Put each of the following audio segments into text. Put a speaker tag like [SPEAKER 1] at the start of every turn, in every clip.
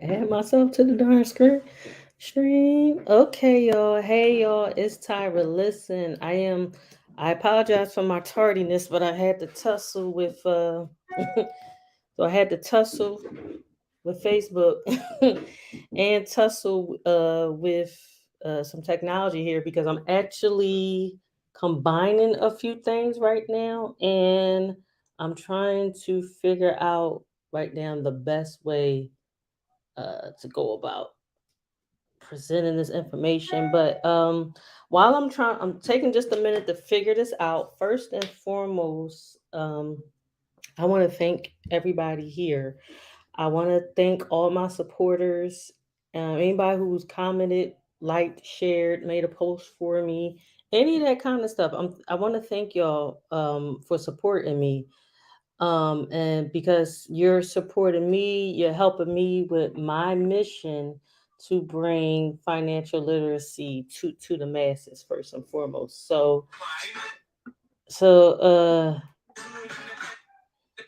[SPEAKER 1] Add myself to the darn screen stream. Okay, y'all. Hey, y'all. It's Tyra. Listen, I apologize for my tardiness, but I had to tussle with so I had to tussle with Facebook and tussle with some technology here because I'm actually combining a few things right now, and I'm trying to figure out right now the best way to go about presenting this information. But while I'm taking just a minute to figure this out. First and foremost, I want to thank everybody here. I want to thank all my supporters, anybody who's commented, liked, shared, made a post for me, any of that kind of stuff. I want to thank y'all for supporting me. And because you're supporting me, you're helping me with my mission to bring financial literacy to the masses first and foremost. So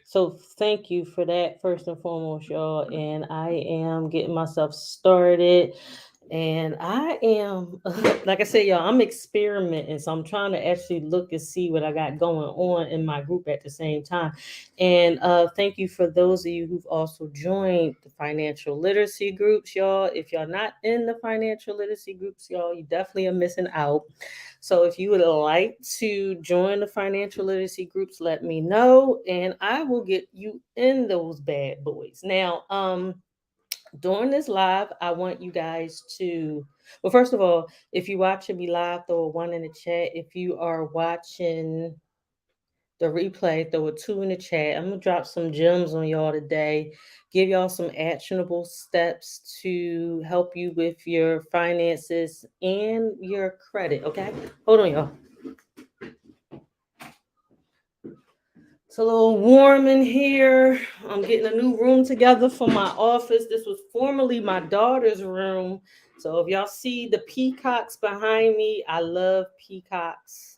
[SPEAKER 1] so thank you for that first and foremost, y'all. And I am getting myself started. And I am, like I said, y'all, I'm experimenting. So I'm trying to actually look and see what I got going on in my group at the same time. And thank you for those of you who've also joined the financial literacy groups, y'all. If y'all not in the financial literacy groups, y'all, you definitely are missing out. So if you would like to join the financial literacy groups, let me know and I will get you in those bad boys. Now, during this live, I want you guys to, well, first of all, if you're watching me live, throw a one in the chat. If you are watching the replay, throw a two in the chat. I'm gonna drop some gems on y'all today, give y'all some actionable steps to help you with your finances and your credit. Okay, hold on, y'all. It's a little warm in here. I'm getting a new room together for my office. This was formerly my daughter's room. So if y'all see the peacocks behind me, I love peacocks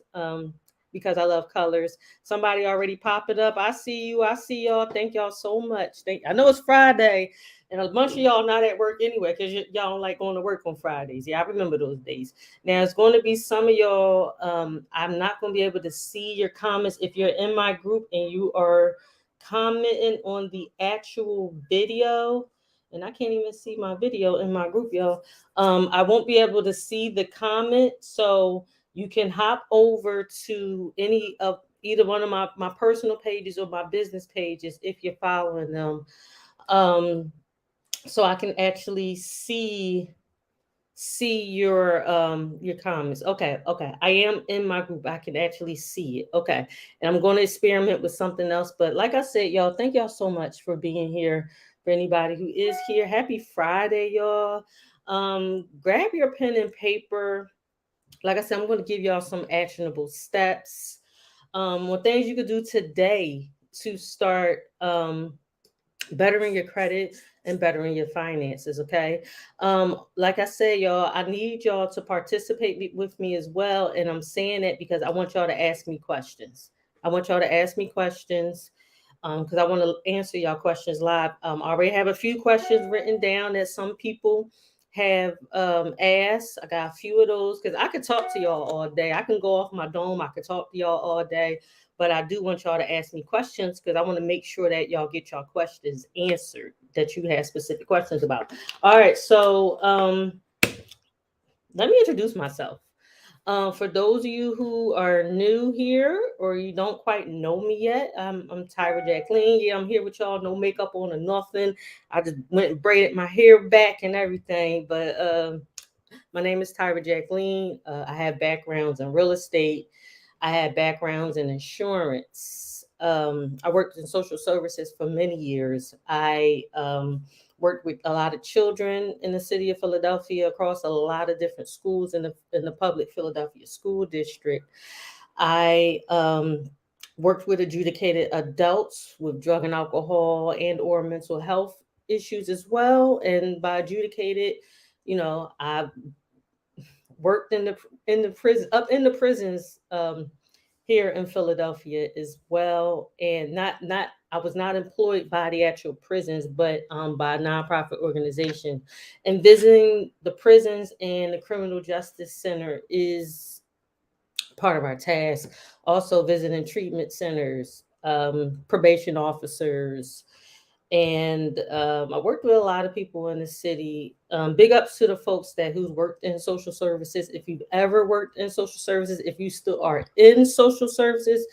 [SPEAKER 1] because I love colors. Somebody already popped it up. I see you. I see y'all. Thank y'all so much. I know it's Friday, and a bunch of y'all not at work anyway because y'all don't like going to work on Fridays. Yeah, I remember those days. Now it's going to be some of y'all. I'm not going to be able to see your comments if you're in my group and you are commenting on the actual video. And I can't even see my video in my group, y'all. I won't be able to see the comment, so you can hop over to any of either one of my personal pages or my business pages if you're following them. Um, so I can actually see your comments. Okay, okay. I am in my group. I can actually see it. Okay. And I'm going to experiment with something else. But like I said, y'all, thank y'all so much for being here. For anybody who is here, happy Friday, y'all. Grab your pen and paper. Like I said, I'm going to give y'all some actionable steps. What things you could do today to start bettering your credit and bettering your finances. Okay. Like I said, y'all, I need y'all to participate with me as well. And I'm saying that because I want y'all to ask me questions. I want y'all to ask me questions because I want to answer y'all questions live. I already have a few questions written down that some people have asked. I got a few of those because I could talk to y'all all day. I can go off my dome. I could talk to y'all all day, but I do want y'all to ask me questions because I want to make sure that y'all get y'all questions answered that you have specific questions about. All right, so let me introduce myself. For those of you who are new here or you don't quite know me yet, I'm Tyra Jacqueline. Yeah, I'm here with y'all. No makeup on or nothing. I just went and braided my hair back and everything. But my name is Tyra Jacqueline. I have backgrounds in real estate. I had backgrounds in insurance. I worked in social services for many years. I worked with a lot of children in the city of Philadelphia across a lot of different schools in the public Philadelphia school district. I worked with adjudicated adults with drug and alcohol and or mental health issues as well. And by adjudicated, I worked in the prison up in the prisons, here in Philadelphia as well. And not I was not employed by the actual prisons, but by a nonprofit organization. And visiting the prisons and the criminal justice center is part of our task. Also visiting treatment centers, probation officers, and I worked with a lot of people in the city. Big ups to the folks that who's worked in social services. If you've ever worked in social services, if you still are in social services,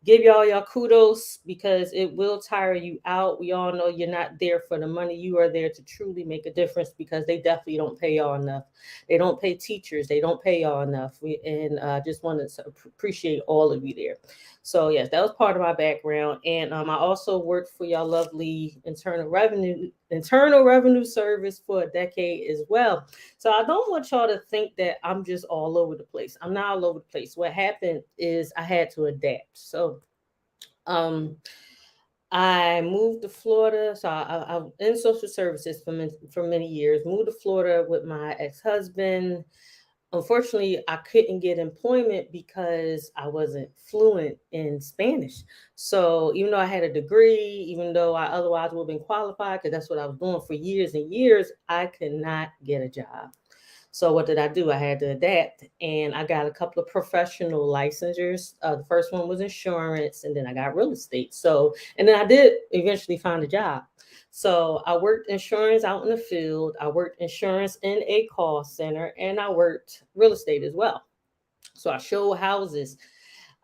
[SPEAKER 1] give y'all kudos because it will tire you out. We all know you're not there for the money. You are there to truly make a difference because they definitely don't pay y'all enough. They don't pay teachers. They don't pay y'all enough. And just wanted to appreciate all of you there. So yes, that was part of my background, and I also worked for y'all lovely Internal Revenue Service for a decade as well. So I don't want y'all to think that I'm just all over the place. I'm not all over the place. What happened is I had to adapt. So um, I moved to Florida. So I in social services for many years. Moved to Florida with my ex-husband. Unfortunately, I couldn't get employment because I wasn't fluent in Spanish. So even though I had a degree, even though I otherwise would have been qualified, because that's what I was doing for years and years, I could not get a job. So what did I do? I had to adapt, and I got a couple of professional licensures. The first one was insurance, and then I got real estate. So, and then I did eventually find a job. So I worked insurance out in the field. I worked insurance in a call center, and I worked real estate as well. So I showed houses.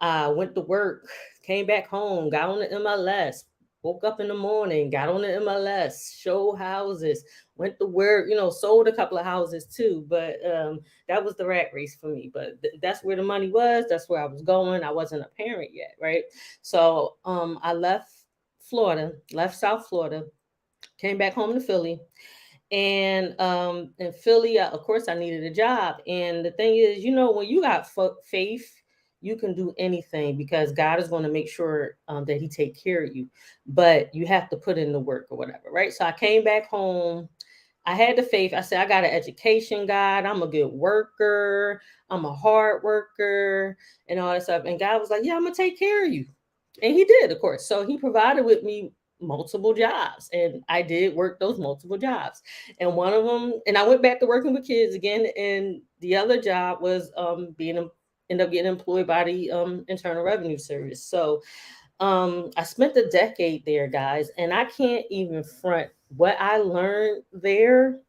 [SPEAKER 1] I went to work, came back home, got on the MLS, woke up in the morning, got on the MLS, showed houses, went to work, sold a couple of houses too. But that was the rat race for me. But that's where the money was. That's where I was going. I wasn't a parent yet, right? So I left Florida, left South Florida, came back home to Philly. And in Philly, of course, I needed a job. And the thing is, when you got faith, you can do anything because God is going to make sure that He take care of you. But you have to put in the work or whatever, right? So I came back home. I had the faith. I said, I got an education, God. I'm a good worker. I'm a hard worker and all that stuff. And God was like, yeah, I'm going to take care of you. And He did, of course. So He provided with me multiple jobs, and I did work those multiple jobs. And one of them, and I went back to working with kids again. And the other job was end up getting employed by the Internal Revenue Service. So I spent a decade there, guys, and I can't even front what I learned there.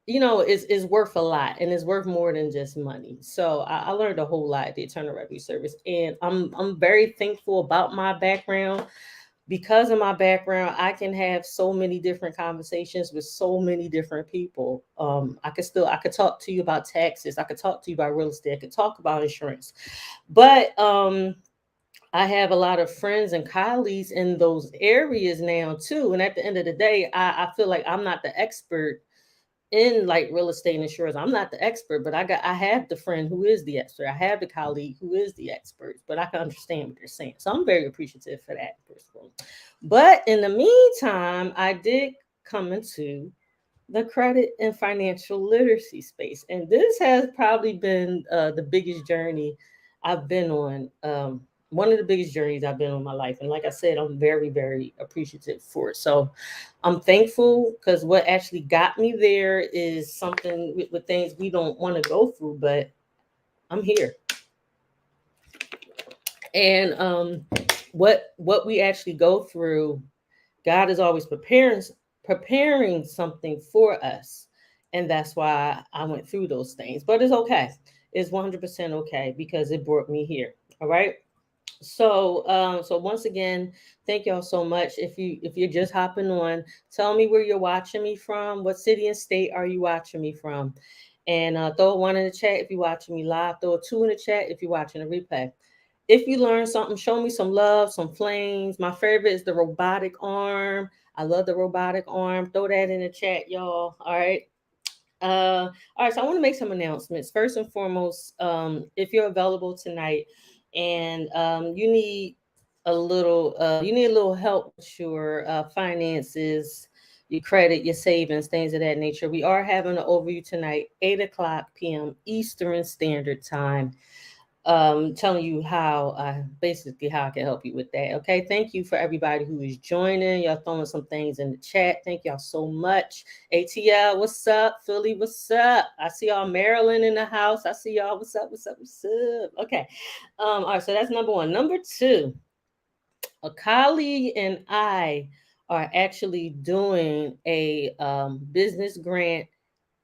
[SPEAKER 1] Is worth a lot, and it's worth more than just money. So I learned a whole lot at the Internal Revenue Service, and I'm very thankful about my background. Because of my background, I can have so many different conversations with so many different people. I could talk to you about taxes. I could talk to you about real estate. I could talk about insurance. But I have a lot of friends and colleagues in those areas now too. And at the end of the day, I feel like I'm not the expert in like real estate and insurance. I'm not the expert, but I have the friend who is the expert. I have the colleague who is the expert, but I can understand what they're saying. So I'm very appreciative for that, first of all. But in the meantime, I did come into the credit and financial literacy space. And this has probably been the biggest journey I've been on. One of the biggest journeys I've been on in my life. And like I said, I'm very, very appreciative for it. So I'm thankful because what actually got me there is something with things we don't want to go through, but I'm here. And what we actually go through, God is always preparing something for us. And that's why I went through those things. But it's okay. It's 100% okay because it brought me here. All right. So once again, thank y'all so much. If you're just hopping on, tell me where you're watching me from. What city and state are you watching me from? And throw a one in the chat if you're watching me live. Throw a two in the chat if you're watching a replay. If you learn something, show me some love, some flames. My favorite is the robotic arm. I love the robotic arm. Throw that in the chat, y'all. All right. All right, so I want to make some announcements. First and foremost, if you're available tonight and you need a little help with your finances, your credit, your savings, things of that nature. We are having an overview tonight, 8 o'clock p.m. Eastern Standard Time. telling you how basically how I can help you with that. Okay, thank you for everybody who is joining. Y'all throwing some things in the chat. Thank y'all so much. ATL, what's up? Philly, what's up? I see y'all. Maryland in the house. I see y'all. What's up? What's up? What's up? Okay. All right. So that's number one. Number two, a colleague and I are actually doing a business grant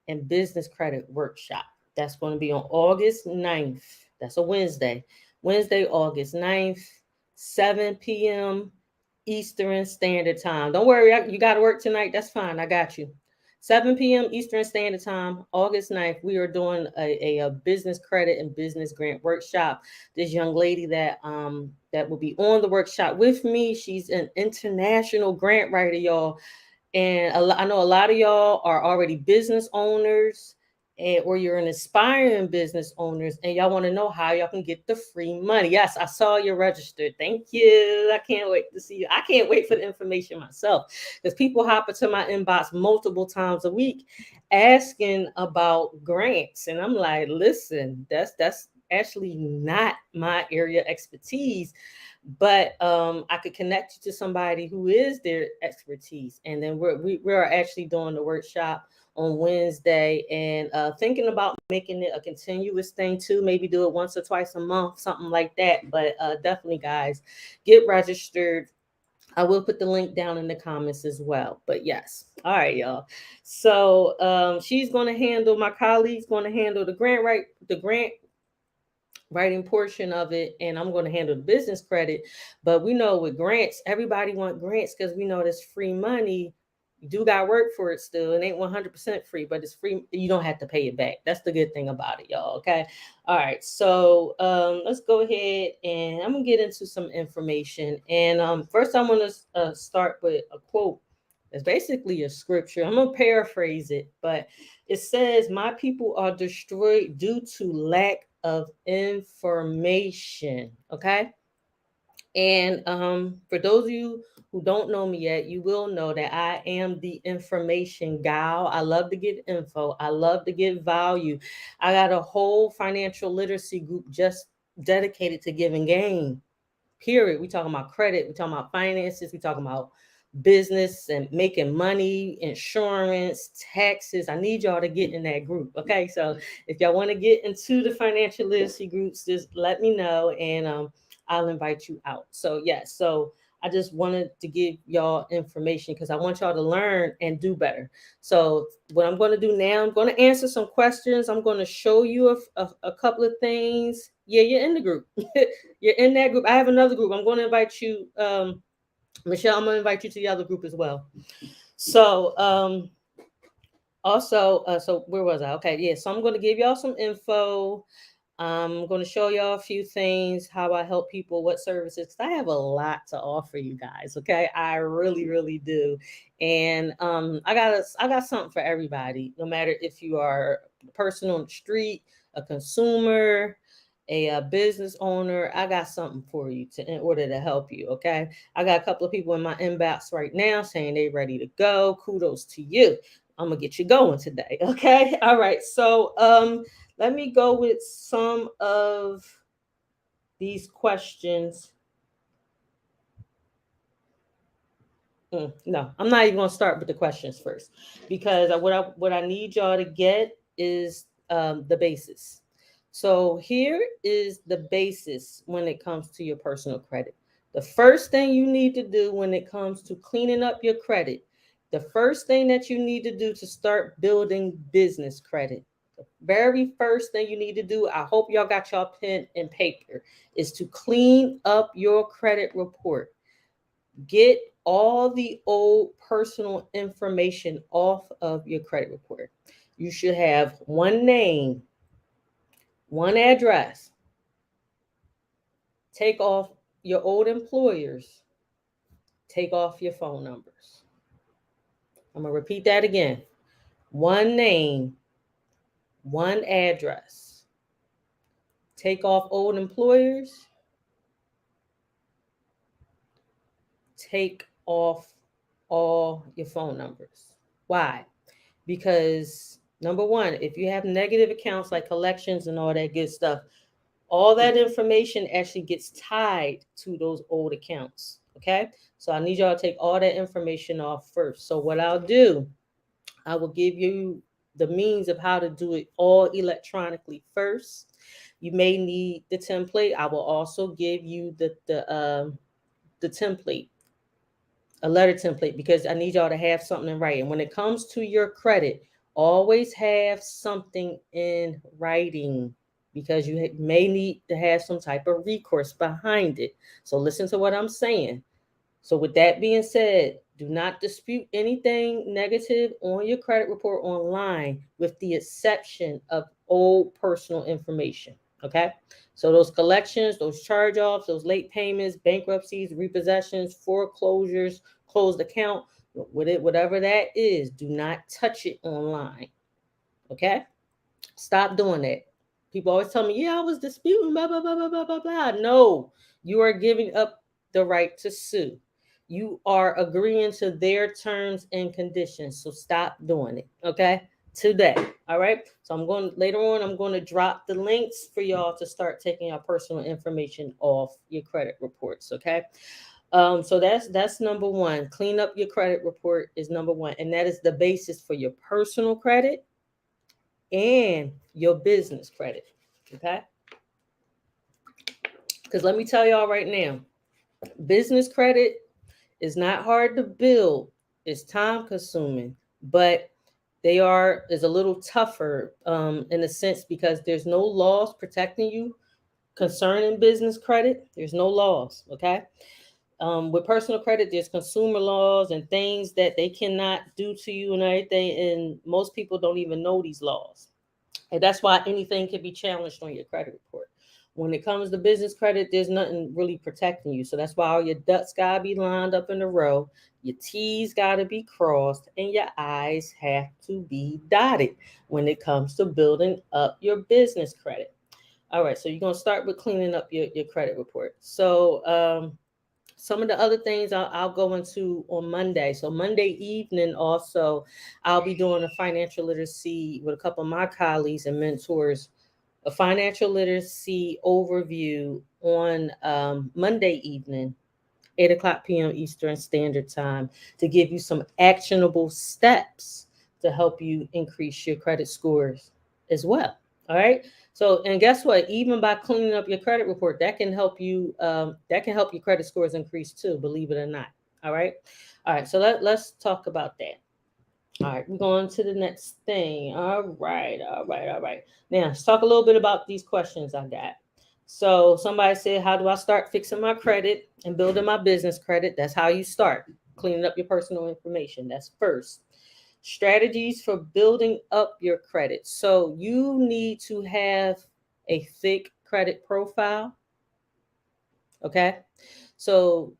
[SPEAKER 1] and business credit workshop. That's going to be on August 9th. That's a Wednesday. Wednesday, August 9th, 7 p.m. Eastern Standard Time. Don't worry, you got to work tonight. That's fine. I got you. 7 p.m. Eastern Standard Time, August 9th, we are doing a business credit and business grant workshop. This young lady that will be on the workshop with me, she's an international grant writer, y'all. And I know a lot of y'all are already business owners, or you're an aspiring business owners, and y'all want to know how y'all can get the free money. Yes, I saw you registered. Thank you. I can't wait to see you. I can't wait for the information myself, because people hop into my inbox multiple times a week asking about grants, and I'm like, listen, that's actually not my area expertise, but I could connect you to somebody who is their expertise. And then we're actually doing the workshop on Wednesday, and thinking about making it a continuous thing too. Maybe do it once or twice a month, something like that. But definitely, guys, get registered. I will put the link down in the comments as well. But yes, all right, y'all. So she's going to handle, my colleague's going to handle the grant writing portion of it, and I'm going to handle the business credit. But we know with grants, everybody want grants because we know there's free money. You do got work for it still. It ain't 100% free, but it's free. You don't have to pay it back. That's the good thing about it, y'all. Okay. All right. So let's go ahead, and I'm gonna get into some information. And first, I'm gonna start with a quote. It's basically a scripture. I'm gonna paraphrase it, but it says, "My people are destroyed due to lack of information." Okay. And for those of you who don't know me yet, you will know that I am the information gal. I love to get info. I love to get value. I got a whole financial literacy group just dedicated to giving game. Period. We talking about credit. We talking about finances. We talking about business and making money, insurance, taxes. I need y'all to get in that group. Okay. So if y'all want to get into the financial literacy groups, just let me know, and I'll invite you out. So yeah, so I just wanted to give y'all information because I want y'all to learn and do better. So what I'm going to do now, I'm going to answer some questions. I'm going to show you a couple of things. Yeah, you're in the group. You're in that group. I have another group. I'm going to invite you, Michelle. I'm going to invite you to the other group as well. So also, so where was I? Okay, yeah. So I'm going to give y'all some info. I'm going to show y'all a few things, how I help people, what services, because I have a lot to offer you guys. Okay, I really, really do, and I got something for everybody. No matter if you are a person on the street, a consumer, a business owner, I got something for you to in order to help you. Okay, I got a couple of people in my inbox right now saying they ready to go. Kudos to you. I'm gonna get you going today. Okay, all right. So let me go with some of these questions. No, I'm not even going to start with the questions first, because what I need y'all to get is the basis. So here is the basis when it comes to your personal credit. The first thing you need to do when it comes to cleaning up your credit, the first thing that you need to do to start building business credit, the very first thing you need to do, I hope y'all got y'all pen and paper, is to clean up your credit report. Get all the old personal information off of your credit report. You should have one name, one address. Take off your old employers. Take off your phone numbers. I'm going to repeat that again. One name, one address. Take off old employers. Take off all your phone numbers. Why? Because number one, if you have negative accounts like collections and all that good stuff, all that information actually gets tied to those old accounts. Okay. So I need y'all to take all that information off first. So what I'll do, I will give you the means of how to do it all electronically first. You may need the template. I will also give you the template, a letter template, because I need y'all to have something in writing. When it comes to your credit, always have something in writing, because you may need to have some type of recourse behind it. So listen to what I'm saying. So with that being said, do not dispute anything negative on your credit report online, with the exception of old personal information. Okay. So those collections, those charge-offs, those late payments, bankruptcies, repossessions, foreclosures, closed account, whatever that is, do not touch it online. Okay. Stop doing that. People always tell me, yeah, I was disputing, blah, blah, blah, blah, blah, blah, blah. No, you are giving up the right to sue. You are agreeing to their terms and conditions. So stop doing it. Okay. Today. All right. So I'm going later on, I'm going to drop the links for y'all to start taking your personal information off your credit reports. Okay. So that's number one. Clean up your credit report is number one. And that is the basis for your personal credit and your business credit. Okay. Because let me tell y'all right now, business credit is not hard to build. It's time consuming, but is a little tougher in a sense, because there's no laws protecting you concerning business credit. There's no laws. Okay. With personal credit, there's consumer laws and things that they cannot do to you and everything. And most people don't even know these laws. And that's why anything can be challenged on your credit report. When it comes to business credit, there's nothing really protecting you. So that's why all your ducks got to be lined up in a row. Your T's got to be crossed and your I's have to be dotted when it comes to building up your business credit. All right. So you're going to start with cleaning up your credit report. So, some of the other things I'll go into on Monday. So Monday evening, also, I'll be doing a financial literacy with a couple of my colleagues and mentors, a financial literacy overview on Monday evening, 8 o'clock p.m. Eastern Standard Time, to give you some actionable steps to help you increase your credit scores as well. All right. So, and guess what? Even by cleaning up your credit report, that can help you. That can help your credit scores increase too. Believe it or not. All right. All right. So let's talk about that. All right. We're going to the next thing. All right. All right. All right. Now let's talk a little bit about these questions I got. So somebody said, how do I start fixing my credit and building my business credit? That's how you start. Cleaning up your personal information. That's first. Strategies for building up your credit. So you need to have a thick credit profile. Okay. So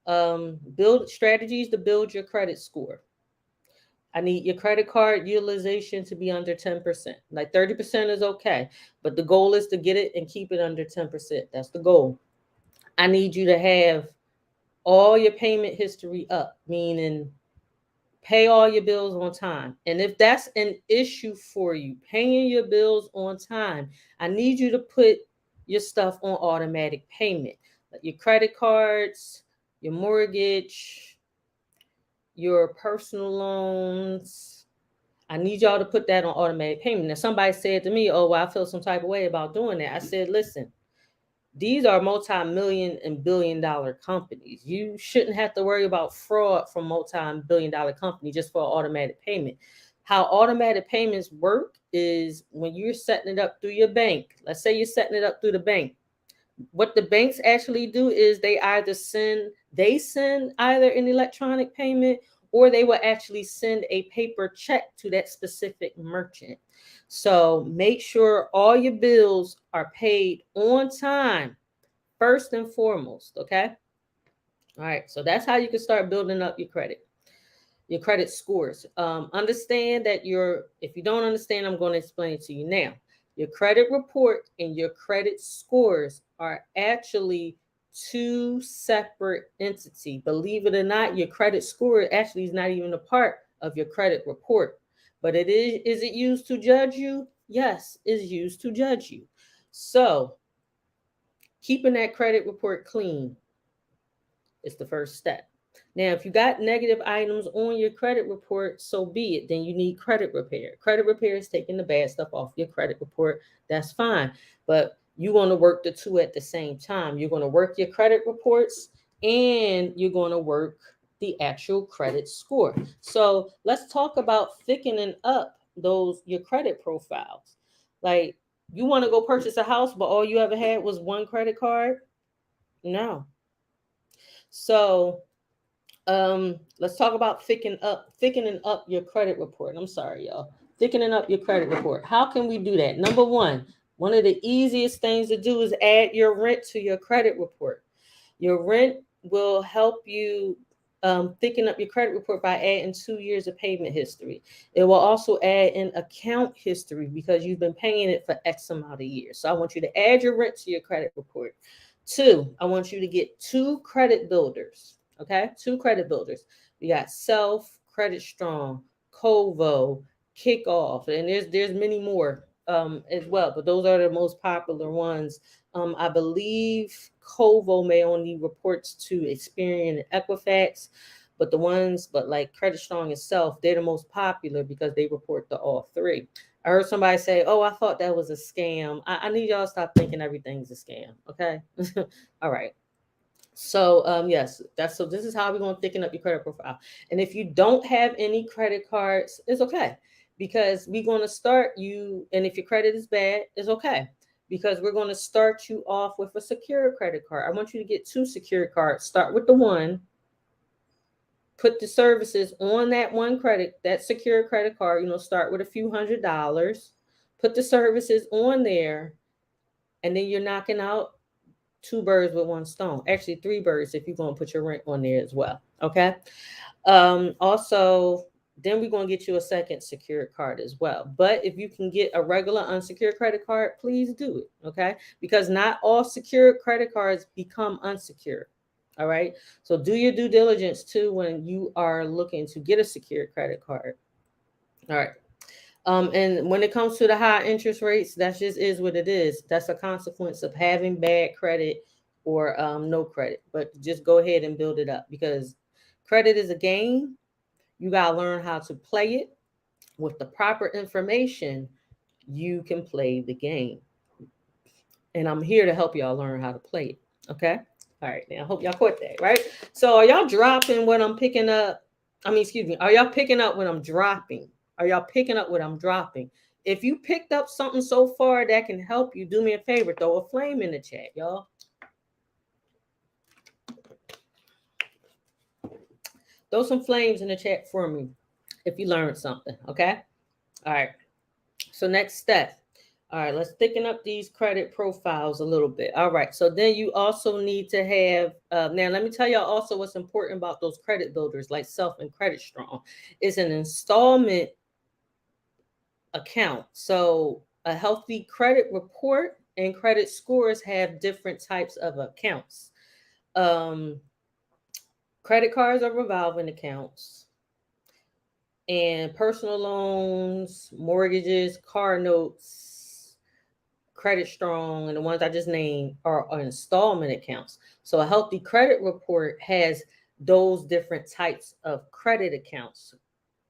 [SPEAKER 1] build strategies to build your credit score. I need your credit card utilization to be under 10%. Like 30% is okay, but the goal is to get it and keep it under 10%. That's the goal. I need you to have all your payment history up, meaning pay all your bills on time. And if that's an issue for you, paying your bills on time, I need you to put your stuff on automatic payment. Like your credit cards, your mortgage, your personal loans. I need y'all to put that on automatic payment. Now, somebody said to me, oh, well, I feel some type of way about doing that. I said, listen, these are multi-million and billion-dollar companies. You shouldn't have to worry about fraud from multi-billion-dollar company just for automatic payment. How automatic payments work is when you're setting it up through your bank. Let's say you're setting it up through the bank. What the banks actually do is they send either an electronic payment, or they will actually send a paper check to that specific merchant. So make sure all your bills are paid on time, first and foremost. Okay. All right. So that's how you can start building up your credit scores. Understand that if you don't understand, I'm going to explain it to you now. Your credit report and your credit scores are actually two separate entities. Believe it or not, your credit score actually is not even a part of your credit report. But is it used to judge you? Yes, it's used to judge you. So keeping that credit report clean is the first step. Now, if you got negative items on your credit report, so be it. Then you need credit repair. Credit repair is taking the bad stuff off your credit report. That's fine. But you want to work the two at the same time. You're going to work your credit reports and you're going to work the actual credit score. So let's talk about thickening up those your credit profiles. Like, you want to go purchase a house, but all you ever had was one credit card? No. So let's talk about thickening up your credit report. I'm sorry, y'all. Thickening up your credit report. How can we do that? Number one of the easiest things to do is add your rent to your credit report. Your rent will help you thicken up your credit report by adding 2 years of payment history. It will also add in account history because you've been paying it for X amount of years. So I want you to add your rent to your credit report. Two, I want you to get two credit builders. Okay, two credit builders. We got Self, Credit Strong, Kovo, Kickoff, and there's many more as well, but those are the most popular ones. I believe Kovo may only reports to Experian and Equifax, but like Credit Strong itself, they're the most popular because they report to all three. I heard somebody say, "Oh, I thought that was a scam." I need y'all to stop thinking everything's a scam. Okay, all right. So yes, this is how we're going to thicken up your credit profile. And if you don't have any credit cards, it's okay because we're going to start you. And if your credit is bad, it's okay because we're going to start you off with a secure credit card. I want you to get two secure cards. Start with the one, put the services on that secure credit card. Start with a few $100s, put the services on there, and then you're knocking out two birds with one stone. Actually, three birds if you're going to put your rent on there as well. Okay. Also, then we're going to get you a second secured card as well. But if you can get a regular unsecured credit card, please do it. Okay. Because not all secured credit cards become unsecured. All right. So do your due diligence too when you are looking to get a secured credit card. All right. And when it comes to the high interest rates, that just is what it is. That's a consequence of having bad credit or no credit. But just go ahead and build it up because credit is a game. You got to learn how to play it with the proper information. You can play the game. And I'm here to help y'all learn how to play it. Okay. All right. Now, I hope y'all caught that, right? So, are y'all dropping what I'm picking up? Excuse me. Are y'all picking up what I'm dropping? Are y'all picking up what I'm dropping? If you picked up something so far that can help you, do me a favor, throw a flame in the chat, y'all. Throw some flames in the chat for me if you learned something, okay? All right. So next step. All right, let's thicken up these credit profiles a little bit. All right, so then you also need to have, now let me tell y'all also what's important about those credit builders like Self and Credit Strong is an installment account. So a healthy credit report and credit scores have different types of accounts. Credit cards are revolving accounts, and personal loans, mortgages, car notes, Credit Strong, and the ones I just named are installment accounts. So a healthy credit report has those different types of credit accounts.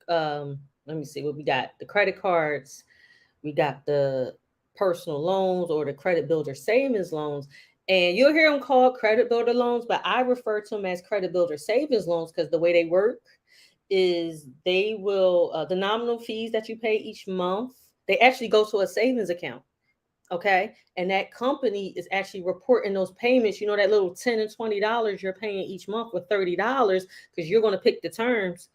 [SPEAKER 1] Let me see what we got. The credit cards, we got the personal loans or the credit builder savings loans. And you'll hear them called credit builder loans, but I refer to them as credit builder savings loans because the way they work is they will, the nominal fees that you pay each month, they actually go to a savings account. Okay. And that company is actually reporting those payments. You know, that little $10 and $20 you're paying each month with $30 because you're going to pick the terms.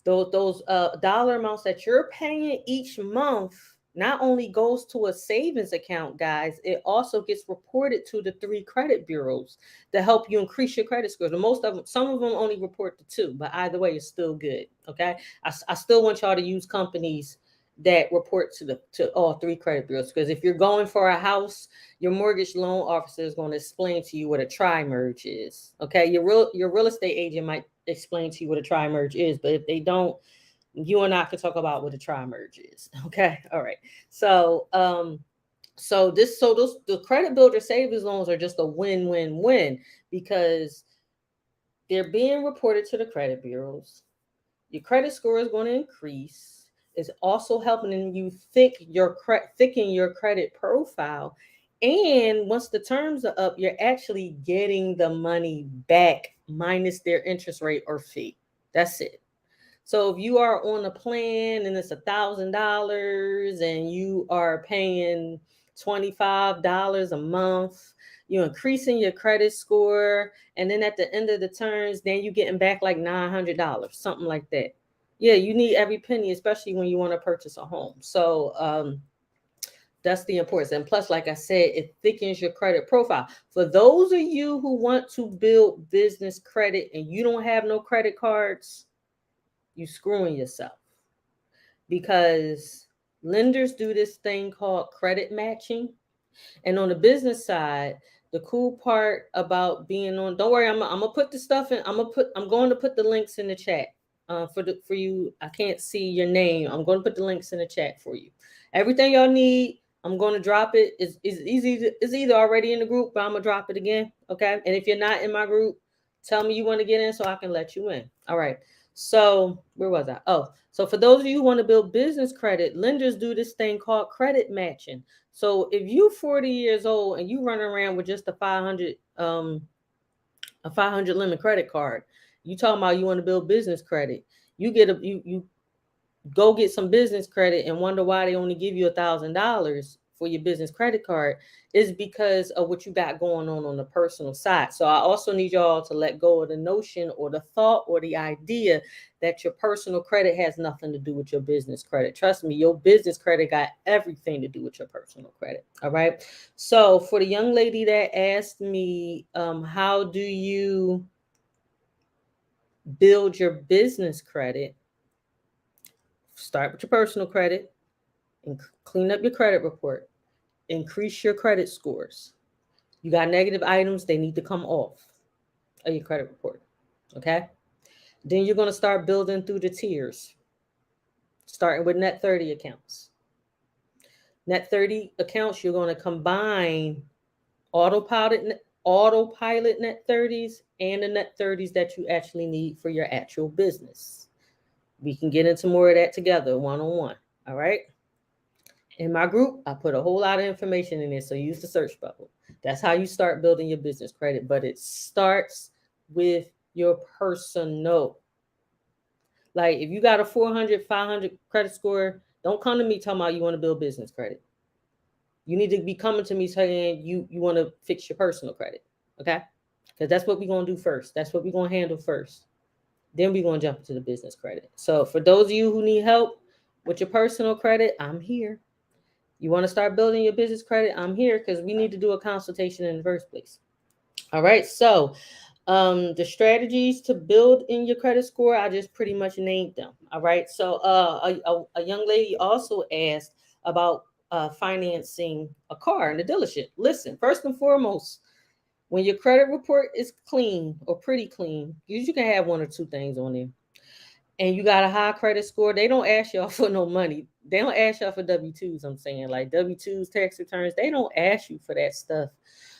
[SPEAKER 1] Those dollar amounts that you're paying each month not only goes to a savings account, guys, it also gets reported to the 3 credit bureaus to help you increase your credit scores. And most of them, some of them only report to 2, but either way, it's still good. Okay. I still want y'all to use companies that report to all 3 credit bureaus, because if you're going for a house, your mortgage loan officer is going to explain to you what a tri-merge is. Okay. Your real estate agent might explain to you what a tri-merge is, but if they don't, you and I can talk about what a tri-merge is. Okay. All right. So So those the credit builder savings loans are just a win-win-win because they're being reported to the credit bureaus. Your credit score is going to increase. It's also helping you thicken your credit profile. And once the terms are up, you're actually getting the money back minus their interest rate or fee. That's it. So if you are on a plan and it's $1,000 and you are paying $25 a month, you're increasing your credit score, and then at the end of the terms, then you getting back like $900, something like that. Yeah, you need every penny, especially when you want to purchase a home. So that's the importance. And plus, like I said, it thickens your credit profile. For those of you who want to build business credit and you don't have no credit cards, you screwing yourself because lenders do this thing called credit matching. And on the business side, the cool part about being on, don't worry, I'm gonna put the stuff in. I'm going to put the links in the chat for you. I can't see your name. I'm going to put the links in the chat for you. Everything y'all need, I'm going to drop it. It's easy. It's either already in the group, but I'm gonna drop it again. Okay. And if you're not in my group, tell me you want to get in so I can let you in. All right. So where was I? Oh, so for those of you who want to build business credit, lenders do this thing called credit matching. So if you 40 years old and you run around with just a 500 limit credit card, you talking about you want to build business credit, you go get some business credit and wonder why they only give you $1,000 for your business credit card, is because of what you got going on the personal side. So I also need y'all to let go of the notion or the thought or the idea that your personal credit has nothing to do with your business credit. Trust me, your business credit got everything to do with your personal credit. All right. So for the young lady that asked me, how do you build your business credit? Start with your personal credit and clean up your credit report. Increase your credit scores. You got negative items, they need to come off of your credit report. Okay. Then you're going to start building through the tiers, starting with net 30 accounts. Net 30 accounts, you're going to combine autopilot autopilot net 30s and the net 30s that you actually need for your actual business. We can get into more of that together one-on-one. All right. In my group, I put a whole lot of information in there. So use the search bubble. That's how you start building your business credit. But it starts with your personal. Like if you got a 400, 500 credit score, don't come to me talking about you want to build business credit. You need to be coming to me saying you want to fix your personal credit. Okay? Because that's what we're going to do first. That's what we're going to handle first. Then we're going to jump into the business credit. So for those of you who need help with your personal credit, I'm here. You want to start building your business credit? I'm here because we need to do a consultation in the first place. All right. So the strategies to build in your credit score, I just pretty much named them. All right. So a young lady also asked about financing a car in the dealership. Listen, first and foremost, when your credit report is clean or pretty clean, you can have one or two things on there, and you got a high credit score, they don't ask y'all for no money. They don't ask y'all for W-2s. I'm saying like W-2s, tax returns. They don't ask you for that stuff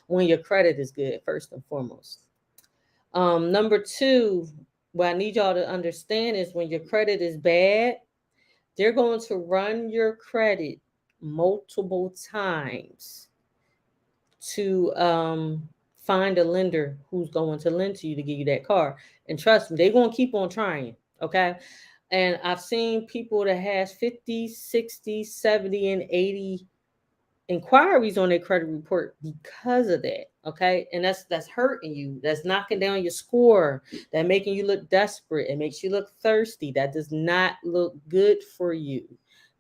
[SPEAKER 1] when your credit is good, first and foremost. Number two, what I need y'all to understand is when your credit is bad, they're going to run your credit multiple times to find a lender who's going to lend to you to give you that car. And trust me, they're going to keep on trying. Okay. And I've seen people that has 50, 60, 70, and 80 inquiries on their credit report because of that. Okay. And that's hurting you. That's knocking down your score. That making you look desperate. It makes you look thirsty. That does not look good for you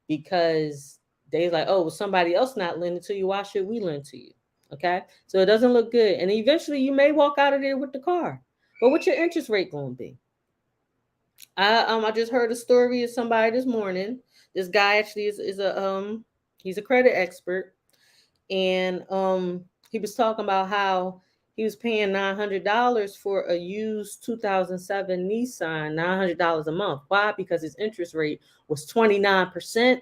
[SPEAKER 1] because they're like, oh, well, somebody else not lending to you. Why should we lend to you? Okay. So it doesn't look good. And eventually you may walk out of there with the car. But what's your interest rate going to be? I just heard a story of somebody this morning. This guy actually is a he's a credit expert, and he was talking about how he was paying $900 for a used 2007 Nissan, $900 a month. Why? Because his interest rate was 29%.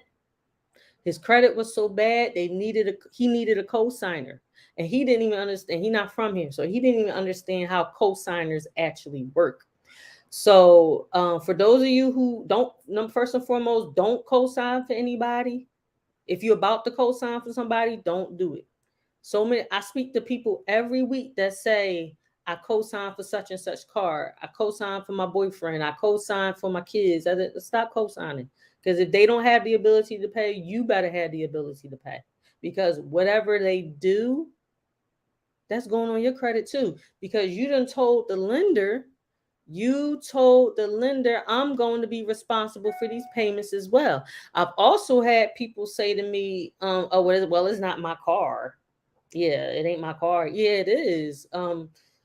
[SPEAKER 1] His credit was so bad he needed a co-signer, and he didn't even understand. He's not from here, so he didn't even understand how co-signers actually work. So for those of you who don't, first and foremost, don't co-sign for anybody. If you're about to co-sign for somebody, don't do it. So many, I speak to people every week that say, I co-sign for such and such car. I co-sign for my boyfriend. I co-sign for my kids. Stop co-signing. Because if they don't have the ability to pay, you better have the ability to pay. Because whatever they do, that's going on your credit too. Because you told the lender, I'm going to be responsible for these payments as well. I've also had people say to me, oh, well, it's not my car. Yeah, it ain't my car. Yeah, it is.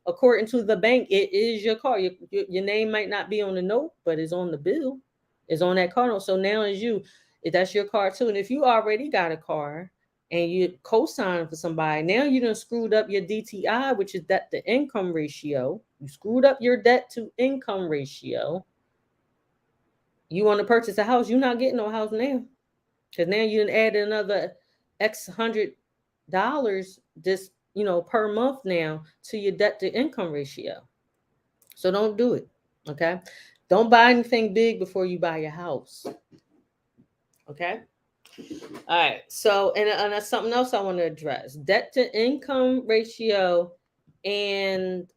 [SPEAKER 1] According to the bank, it is your car. Your name might not be on the note, but it's on the bill. It's on that car note. So now it's you. That's your car too. And if you already got a car and you co-sign for somebody, now you done screwed up your DTI, which is debt to income ratio. You screwed up your debt to income ratio. You want to purchase a house, you're not getting no house now. Because now you done added another X $100 this, per month now to your debt to income ratio. So don't do it. Okay. Don't buy anything big before you buy your house. Okay. All right. So, and that's something else I want to address. Debt to income ratio and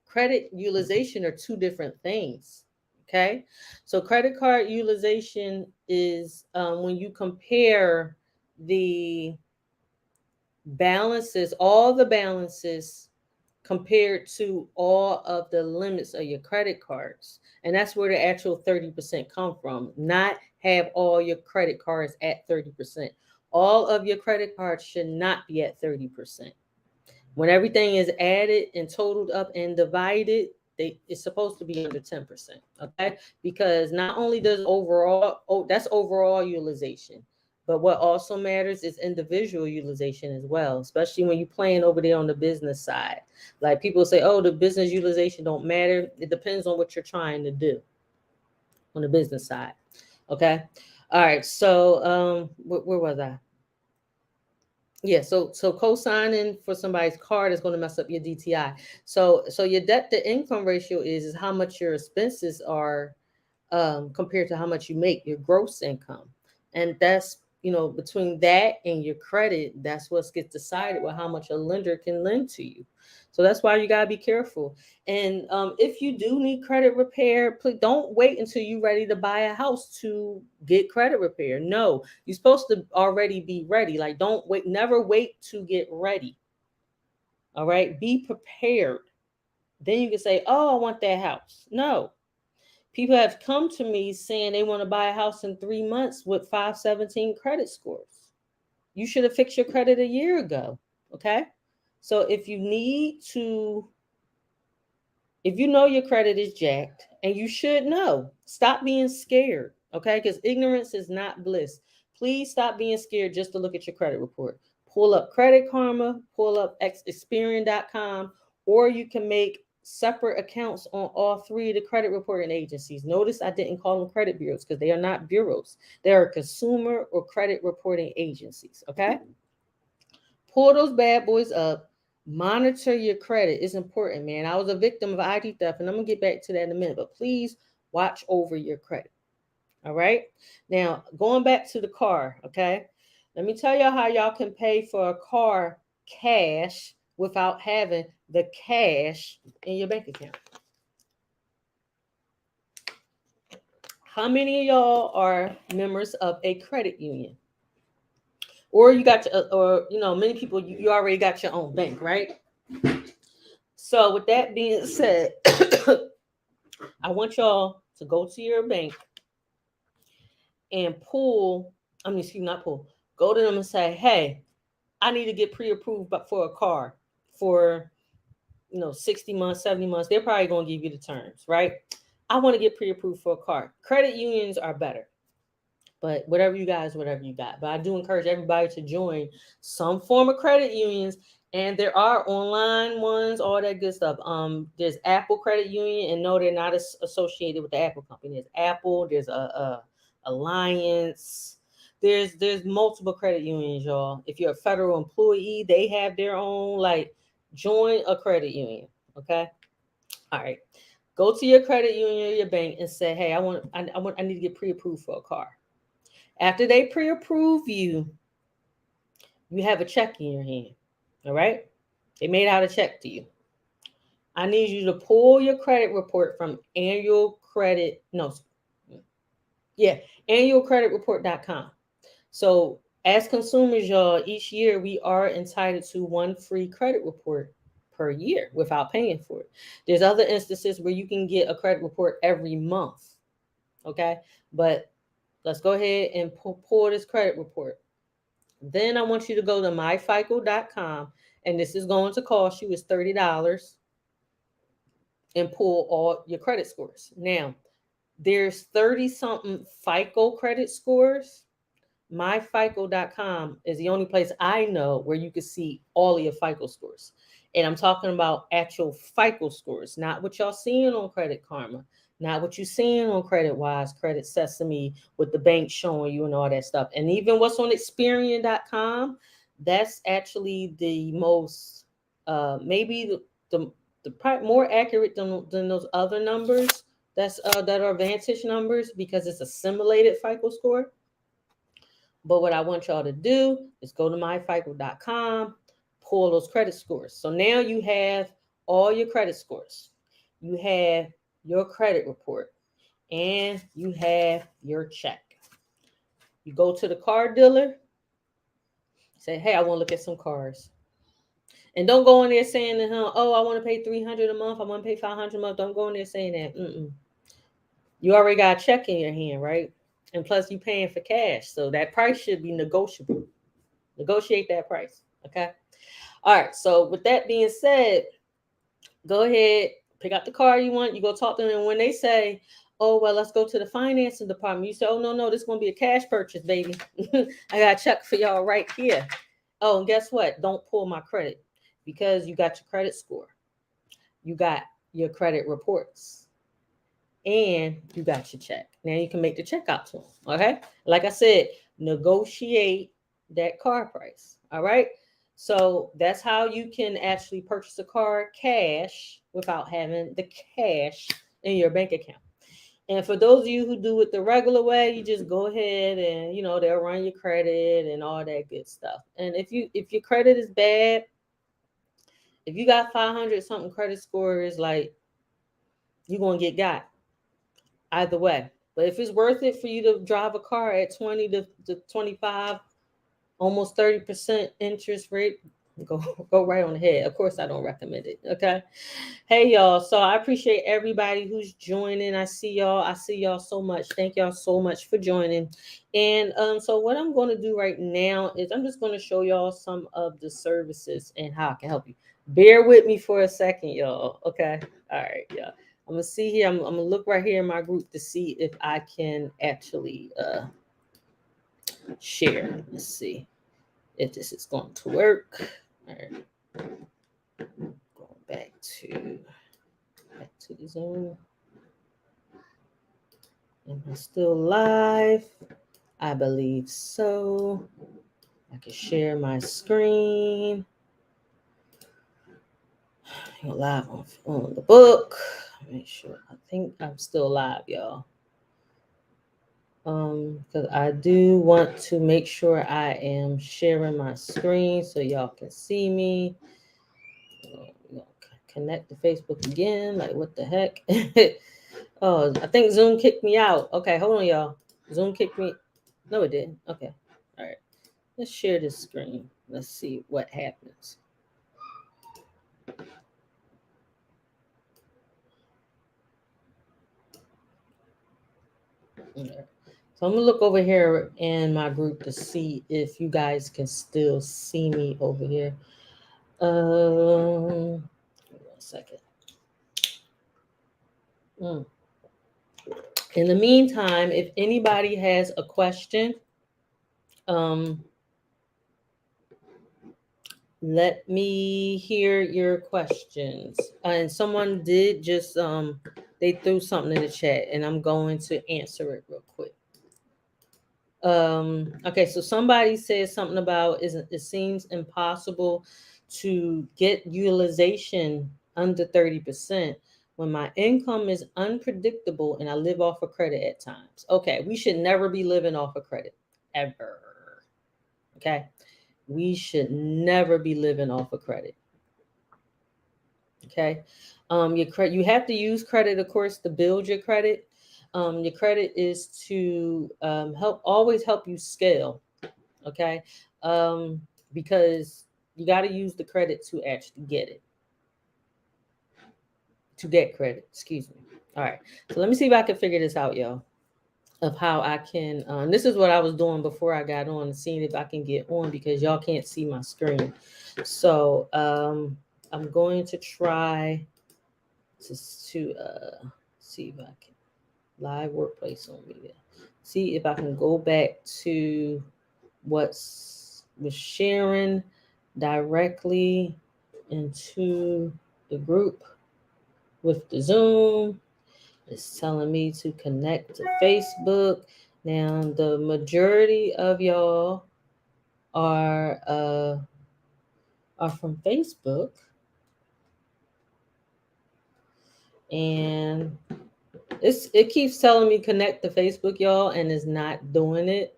[SPEAKER 1] credit utilization are two different things. Okay. So, credit card utilization is when you compare the balances, all the balances compared to all of the limits of your credit cards. And that's where the actual 30% come from. Not have all your credit cards at 30%. All of your credit cards should not be at 30%. When everything is added and totaled up and divided, it's supposed to be under 10%. Okay. Because not only does that's overall utilization, but what also matters is individual utilization as well, especially when you're playing over there on the business side. Like people say, oh, the business utilization don't matter. It depends on what you're trying to do on the business side. Okay. All right. So where was I? Yeah, so co-signing for somebody's card is going to mess up your DTI. So your debt to income ratio is how much your expenses are compared to how much you make, your gross income. And that's, between that and your credit, that's what gets decided with how much a lender can lend to you. So that's why you got to be careful. And if you do need credit repair, please don't wait until you're ready to buy a house to get credit repair. No, you're supposed to already be ready. Like, don't wait, never wait to get ready. All right, be prepared. Then you can say, oh, I want that house. No, people have come to me saying they want to buy a house in 3 months with 517 credit scores. You should have fixed your credit a year ago. Okay. So if you know your credit is jacked, and you should know, stop being scared. Okay. Because ignorance is not bliss. Please stop being scared just to look at your credit report. Pull up Credit Karma, pull up Experian.com, or you can make separate accounts on all three of the credit reporting agencies. Notice I didn't call them credit bureaus because they are not bureaus. They are consumer or credit reporting agencies. Okay. Pull those bad boys up. Monitor your credit. It's important, man. I was a victim of ID theft, and I'm going to get back to that in a minute, but please watch over your credit. All right. Now, going back to the car. Okay. Let me tell y'all how y'all can pay for a car cash without having the cash in your bank account. How many of y'all are members of a credit union? Or you got many people, you already got your own bank, right? So with that being said, I want y'all to go to your bank and go to them and say, hey, I need to get pre-approved for a car for 60 months, 70 months. They're probably going to give you the terms, right? I want to get pre-approved for a car. Credit unions are better. But whatever you got. But I do encourage everybody to join some form of credit unions. And there are online ones, all that good stuff. There's Apple Credit Union, and no, they're not associated with the Apple company. There's Apple, there's a Alliance, there's multiple credit unions, y'all. If you're a federal employee, they have their own. Like, join a credit union. Okay. All right. Go to your credit union or your bank and say, hey, I need to get pre-approved for a car. After they pre-approve you, you have a check in your hand. All right. They made out a check to you. I need you to pull your credit report from annualcreditreport.com. So as consumers, y'all, each year we are entitled to one free credit report per year without paying for it. There's other instances where you can get a credit report every month. Okay. But let's go ahead and pull this credit report. Then I want you to go to myfico.com, and this is going to cost you is $30, and pull all your credit scores. Now, there's 30 something FICO credit scores. Myfico.com is the only place I know where you can see all of your FICO scores. And I'm talking about actual FICO scores, not what y'all seeing on Credit Karma, not what you're seeing on CreditWise, Credit Sesame, with the bank showing you and all that stuff. And even what's on Experian.com, that's actually the most, maybe the more accurate than those other numbers that are Vantage numbers, because it's a simulated FICO score. But what I want y'all to do is go to myfico.com, pull those credit scores. So now you have all your credit scores. You have your credit report, and you have your check. You go to the car dealer, say, hey, I want to look at some cars. And don't go in there saying to him, oh, I want to pay $300 a month. I want to pay $500 a month. Don't go in there saying that. You already got a check in your hand, right? And plus, you paying for cash. So that price should be negotiable. Negotiate that price. Okay. All right. So with that being said, go ahead, pick out the car you want. You go talk to them. And when they say, oh, well, let's go to the financing department, you say, oh, no, this is going to be a cash purchase, baby. I got a check for y'all right here. Oh, and guess what? Don't pull my credit, because you got your credit score. You got your credit reports. And you got your check. Now you can make the check out to them. Okay. Like I said, negotiate that car price. All right. So that's how you can actually purchase a car cash without having the cash in your bank account. And for those of you who do it the regular way, you just go ahead and, they'll run your credit and all that good stuff. And if your credit is bad, if you got 500 something credit scores, like, you're going to get got. Either way. But if it's worth it for you to drive a car at 20 to 25, almost 30% interest rate, go right on ahead. Of course, I don't recommend it. Okay. Hey, y'all. So I appreciate everybody who's joining. I see y'all so much. Thank y'all so much for joining. And so what I'm going to do right now is I'm just going to show y'all some of the services and how I can help you. Bear with me for a second, y'all. Okay. All right, y'all. I'm gonna see here. I'm gonna look right here in my group to see if I can actually share. Let's see if this is going to work. All right. Going back to the Zoom. Am I still live? I believe so. I can share my screen. I'm live on the book. Make sure. I think I'm still live, y'all. Because I do want to make sure I am sharing my screen so y'all can see me. Connect to Facebook again. Like, what the heck? Oh, I think Zoom kicked me out. Okay, hold on, y'all. Zoom kicked me. No, it didn't. Okay. All right. Let's share this screen. Let's see what happens. Okay. So I'm gonna look over here in my group to see if you guys can still see me over here. One second. In the meantime, if anybody has a question, let me hear your questions. And someone did just they threw something in the chat, and I'm going to answer it real quick. Okay, so somebody said something about it seems impossible to get utilization under 30% when my income is unpredictable and I live off of credit at times. Okay, we should never be living off of credit ever. Okay, we should never be living off of credit. Okay, you have to use credit, of course, to build your credit. Your credit is to always help you scale. Okay, um, because you got to use the credit to actually get it, to get credit. Excuse me. All right, so let me see if I can figure this out, y'all. Of how I can. This is what I was doing before I got on, seeing if I can get on because y'all can't see my screen. So I'm going to try to see if I can live workplace on media. See if I can go back to what's was sharing directly into the group with the Zoom. It's telling me to connect to Facebook. Now the majority of y'all are are from Facebook, and it keeps telling me connect to Facebook, y'all, and it's not doing it.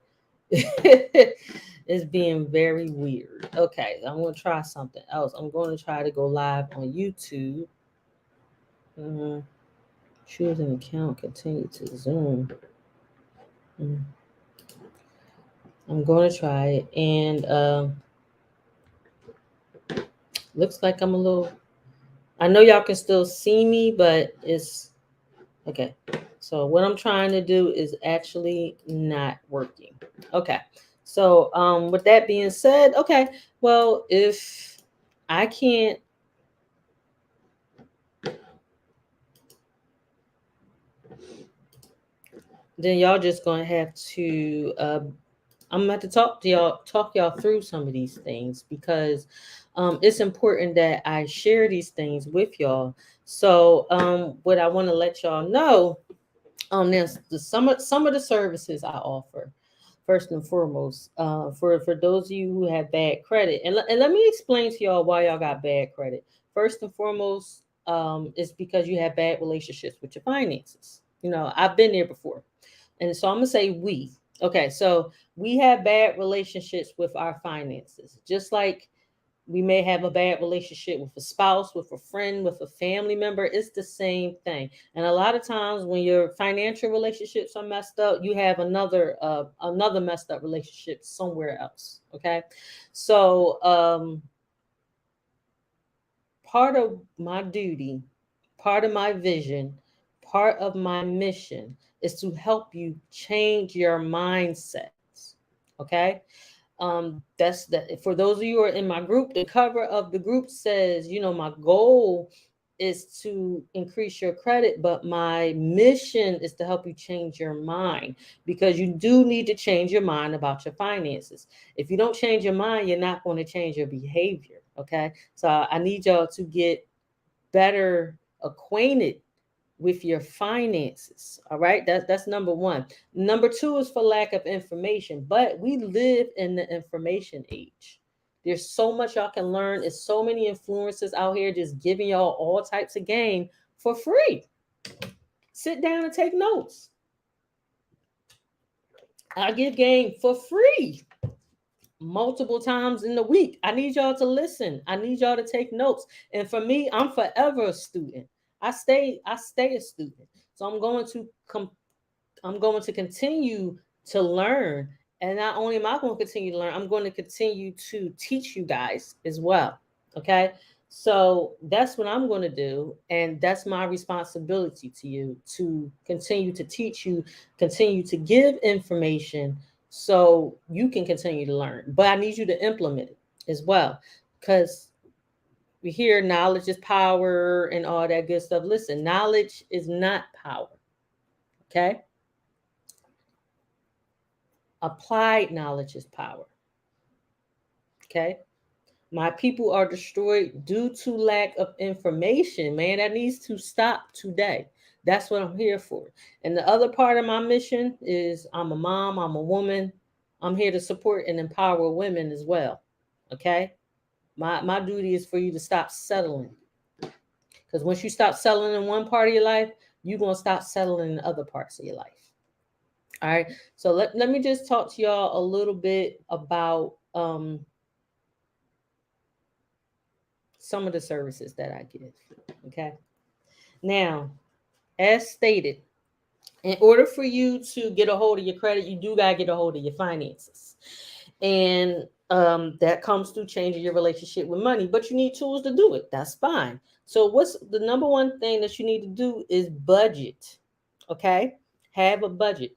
[SPEAKER 1] It's being very weird. Okay, I'm gonna try something else. I'm going to try to go live on YouTube. Mhm. Choose an account, continue to Zoom. Mhm. I'm going to try it, and looks like I'm a little. I know y'all can still see me, but it's okay. So what I'm trying to do is actually not working. Okay. So with that being said, okay. Well, if I can't, then y'all just gonna have to I'm gonna have to talk y'all through some of these things because it's important that I share these things with y'all. So what I want to let y'all know, there's some of the services I offer. First and foremost, for those of you who have bad credit, and let me explain to y'all why y'all got bad credit. First and foremost, it's because you have bad relationships with your finances. You know, I've been there before, and so I'm gonna say we. Okay, so we have bad relationships with our finances, just like we may have a bad relationship with a spouse, with a friend, with a family member. It's the same thing. And a lot of times when your financial relationships are messed up, you have another messed up relationship somewhere else. Okay. So part of my duty, part of my vision, part of my mission is to help you change your mindsets. Okay. That's that. For those of you who are in my group, the cover of the group says, you know, my goal is to increase your credit, but my mission is to help you change your mind, because you do need to change your mind about your finances. If you don't change your mind, you're not going to change your behavior. Okay. So I need y'all to get better acquainted with your finances. All right. That's number one. Number two is for lack of information, but we live in the information age. There's so much y'all can learn. There's so many influencers out here just giving y'all all types of game for free. Sit down and take notes. I give game for free multiple times in the week. I need y'all to listen. I need y'all to take notes. And for me, I'm forever a student. I stay a student. So I'm going to continue to learn. And not only am I going to continue to learn, I'm going to continue to teach you guys as well. Okay. So that's what I'm going to do. And that's my responsibility to you, to continue to teach you, continue to give information so you can continue to learn. But I need you to implement it as well. Because we hear knowledge is power and all that good stuff. Listen, knowledge is not power. Okay. Applied knowledge is power. Okay. My people are destroyed due to lack of information. Man, that needs to stop today. That's what I'm here for. And the other part of my mission is I'm a mom, I'm a woman. I'm here to support and empower women as well. Okay? My duty is for you to stop settling. Because once you stop settling in one part of your life, you're going to stop settling in other parts of your life. All right. So let me just talk to y'all a little bit about some of the services that I give. Okay. Now, as stated, in order for you to get a hold of your credit, you do got to get a hold of your finances. And that comes through changing your relationship with money, but you need tools to do it. That's fine. So, what's the number one thing that you need to do is budget. Okay. Have a budget.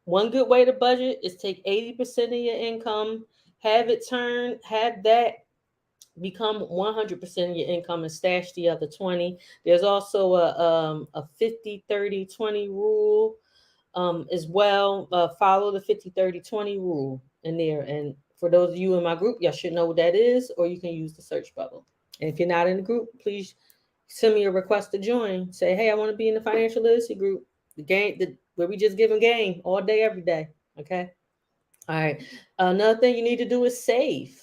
[SPEAKER 1] One good way to budget is take 80% of your income, have that become 100% of your income and stash the other 20. There's also a 50-30-20 rule as well. Follow the 50-30-20 rule in there. And for those of you in my group, y'all should know what that is, or you can use the search bubble. And if you're not in the group, please send me a request to join. Say, hey, I want to be in the financial literacy group. Where we just giving game all day, every day. Okay. All right. Another thing you need to do is save.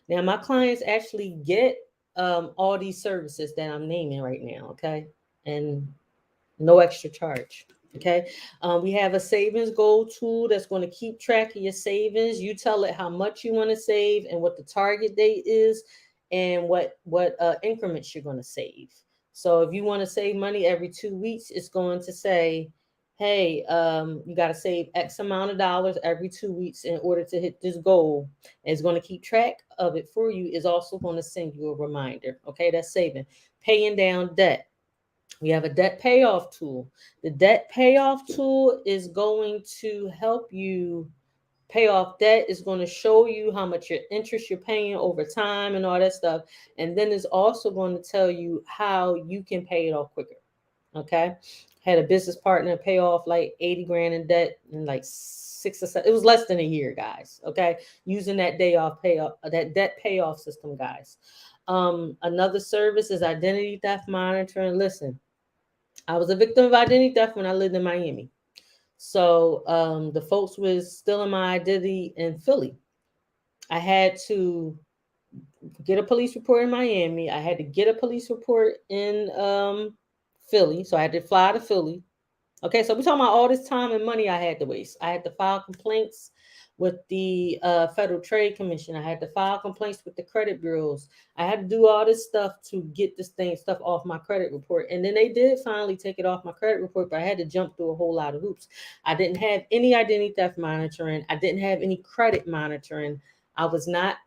[SPEAKER 1] Now, my clients actually get all these services that I'm naming right now. Okay. And no extra charge. Okay. We have a savings goal tool that's going to keep track of your savings. You tell it how much you want to save and what the target date is and what increments you're going to save. So if you want to save money every 2 weeks, it's going to say, hey, you got to save X amount of dollars every 2 weeks in order to hit this goal. And it's going to keep track of it for you. Is also going to send you a reminder. Okay, that's saving. Paying down debt. We have a debt payoff tool. The debt payoff tool is going to help you pay off debt. It's going to show you how much your interest you're paying over time and all that stuff. And then it's also going to tell you how you can pay it off quicker. Okay. Had a business partner pay off like 80 grand in debt in like 6 or 7. It was less than a year, guys. Okay. Using that that debt payoff system, guys. Another service is identity theft monitoring. Listen, I was a victim of identity theft when I lived in Miami. So the folks was stealing my identity in Philly. I had to get a police report in Miami. I had to get a police report in Philly. So I had to fly to Philly. Okay, so we're talking about all this time and money I had to waste. I had to file complaints with the Federal Trade Commission. I had to file complaints with the credit bureaus. I had to do all this stuff to get stuff off my credit report. And then they did finally take it off my credit report, but I had to jump through a whole lot of hoops. I didn't have any identity theft monitoring. I didn't have any credit monitoring. I was not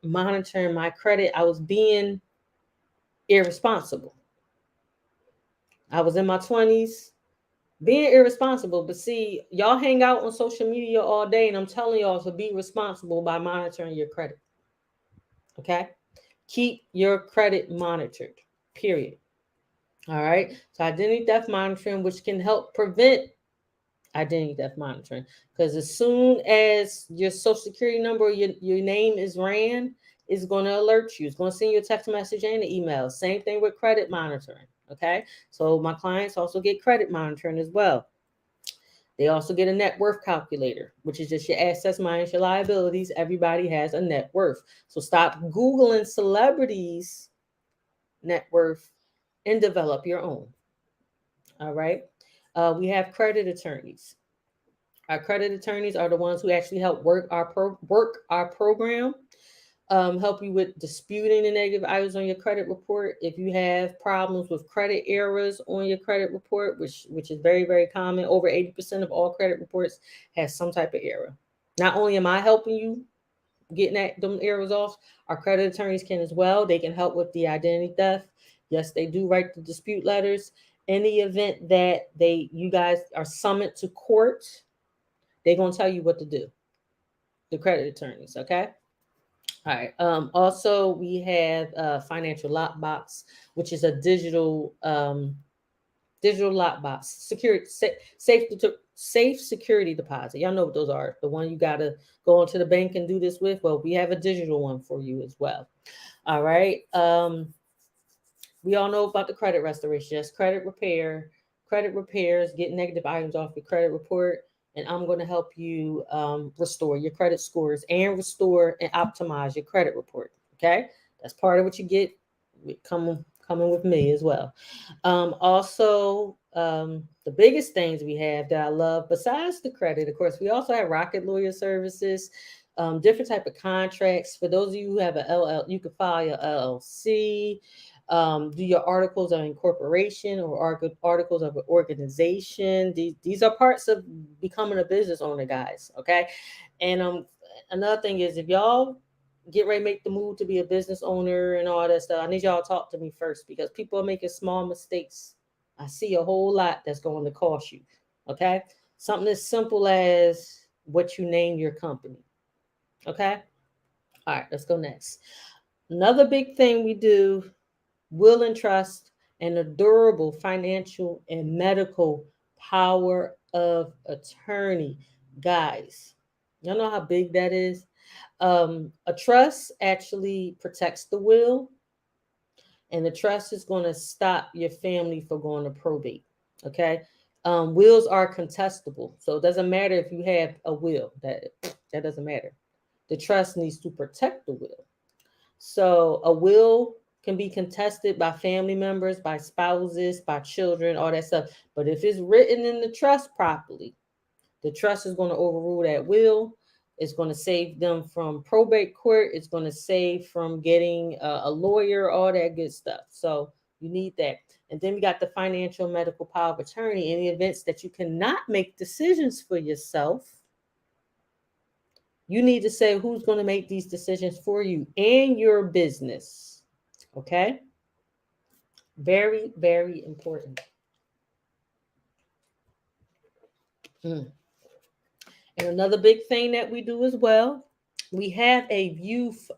[SPEAKER 1] monitoring my credit. I was being irresponsible. I was in my 20s being irresponsible. But see, y'all hang out on social media all day, and I'm telling y'all to be responsible by monitoring your credit. Okay? Keep your credit monitored, period. All right? So identity theft monitoring, which can help prevent identity theft monitoring. Because as soon as your social security number or your name is ran, it's going to alert you. It's going to send you a text message and an email. Same thing with credit monitoring. Okay. So my clients also get credit monitoring as well. They also get a net worth calculator, which is just your assets minus your liabilities. Everybody has a net worth. So stop Googling celebrities' net worth and develop your own. All right. We have credit attorneys. Our credit attorneys are the ones who actually help work our program. Help you with disputing the negative items on your credit report. If you have problems with credit errors on your credit report, which is very, very common, over 80% of all credit reports has some type of error. Not only am I helping you getting them errors off, our credit attorneys can as well. They can help with the identity theft. Yes, they do write the dispute letters. In the event that you guys are summoned to court, they're going to tell you what to do. The credit attorneys, okay? All right. Also, we have Financial Lockbox, which is a digital lockbox, safe security deposit. Y'all know what those are. The one you got to go into the bank and do this with. Well, we have a digital one for you as well. All right. We all know about the credit restoration. That's credit repair, credit repairs, get negative items off your credit report. And I'm going to help you restore your credit scores and restore and optimize your credit report. Okay. That's part of what you get coming with me as well. The biggest things we have that I love, besides the credit, of course, we also have Rocket Lawyer Services, different type of contracts. For those of you who have a LL, you can file your LLC, do your articles of incorporation or articles of an organization. These are parts of becoming a business owner, guys. Okay, and another thing is, if y'all get ready to make the move to be a business owner and all that stuff, I need y'all to talk to me first, because people are making small mistakes. I see a whole lot that's going to cost you. Okay. Something as simple as what you name your company. Okay. All right, let's go next. Another big thing we do, will and trust, and a durable financial and medical power of attorney. Guys, y'all know how big that is? A trust actually protects the will, and the trust is going to stop your family from going to probate. Okay. Wills are contestable, so it doesn't matter if you have a will. That doesn't matter. The trust needs to protect the will. So a will can be contested by family members, by spouses, by children, all that stuff. But if it's written in the trust properly, the trust is going to overrule that will. It's going to save them from probate court. It's going to save from getting a lawyer, all that good stuff. So you need that. And then we got the financial medical power of attorney. In the events that you cannot make decisions for yourself, you need to say who's going to make these decisions for you and your business. Okay? Very, very important. Mm. And another big thing that we do as well, we have a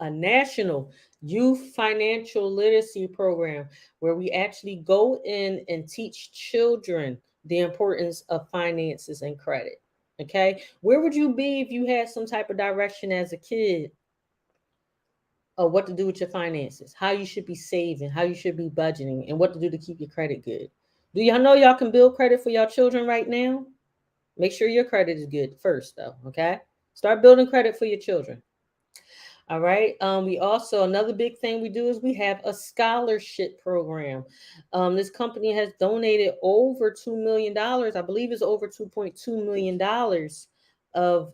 [SPEAKER 1] national youth financial literacy program where we actually go in and teach children the importance of finances and credit. Okay? Where would you be if you had some type of direction as a kid of what to do with your finances, how you should be saving, how you should be budgeting, and what to do to keep your credit good? Do y'all know y'all can build credit for your children right now? Make sure your credit is good first, though. Okay, start building credit for your children. All right. We also, another big thing we do is we have a scholarship program. This company has donated over $2 million. I believe it's over $2.2 million of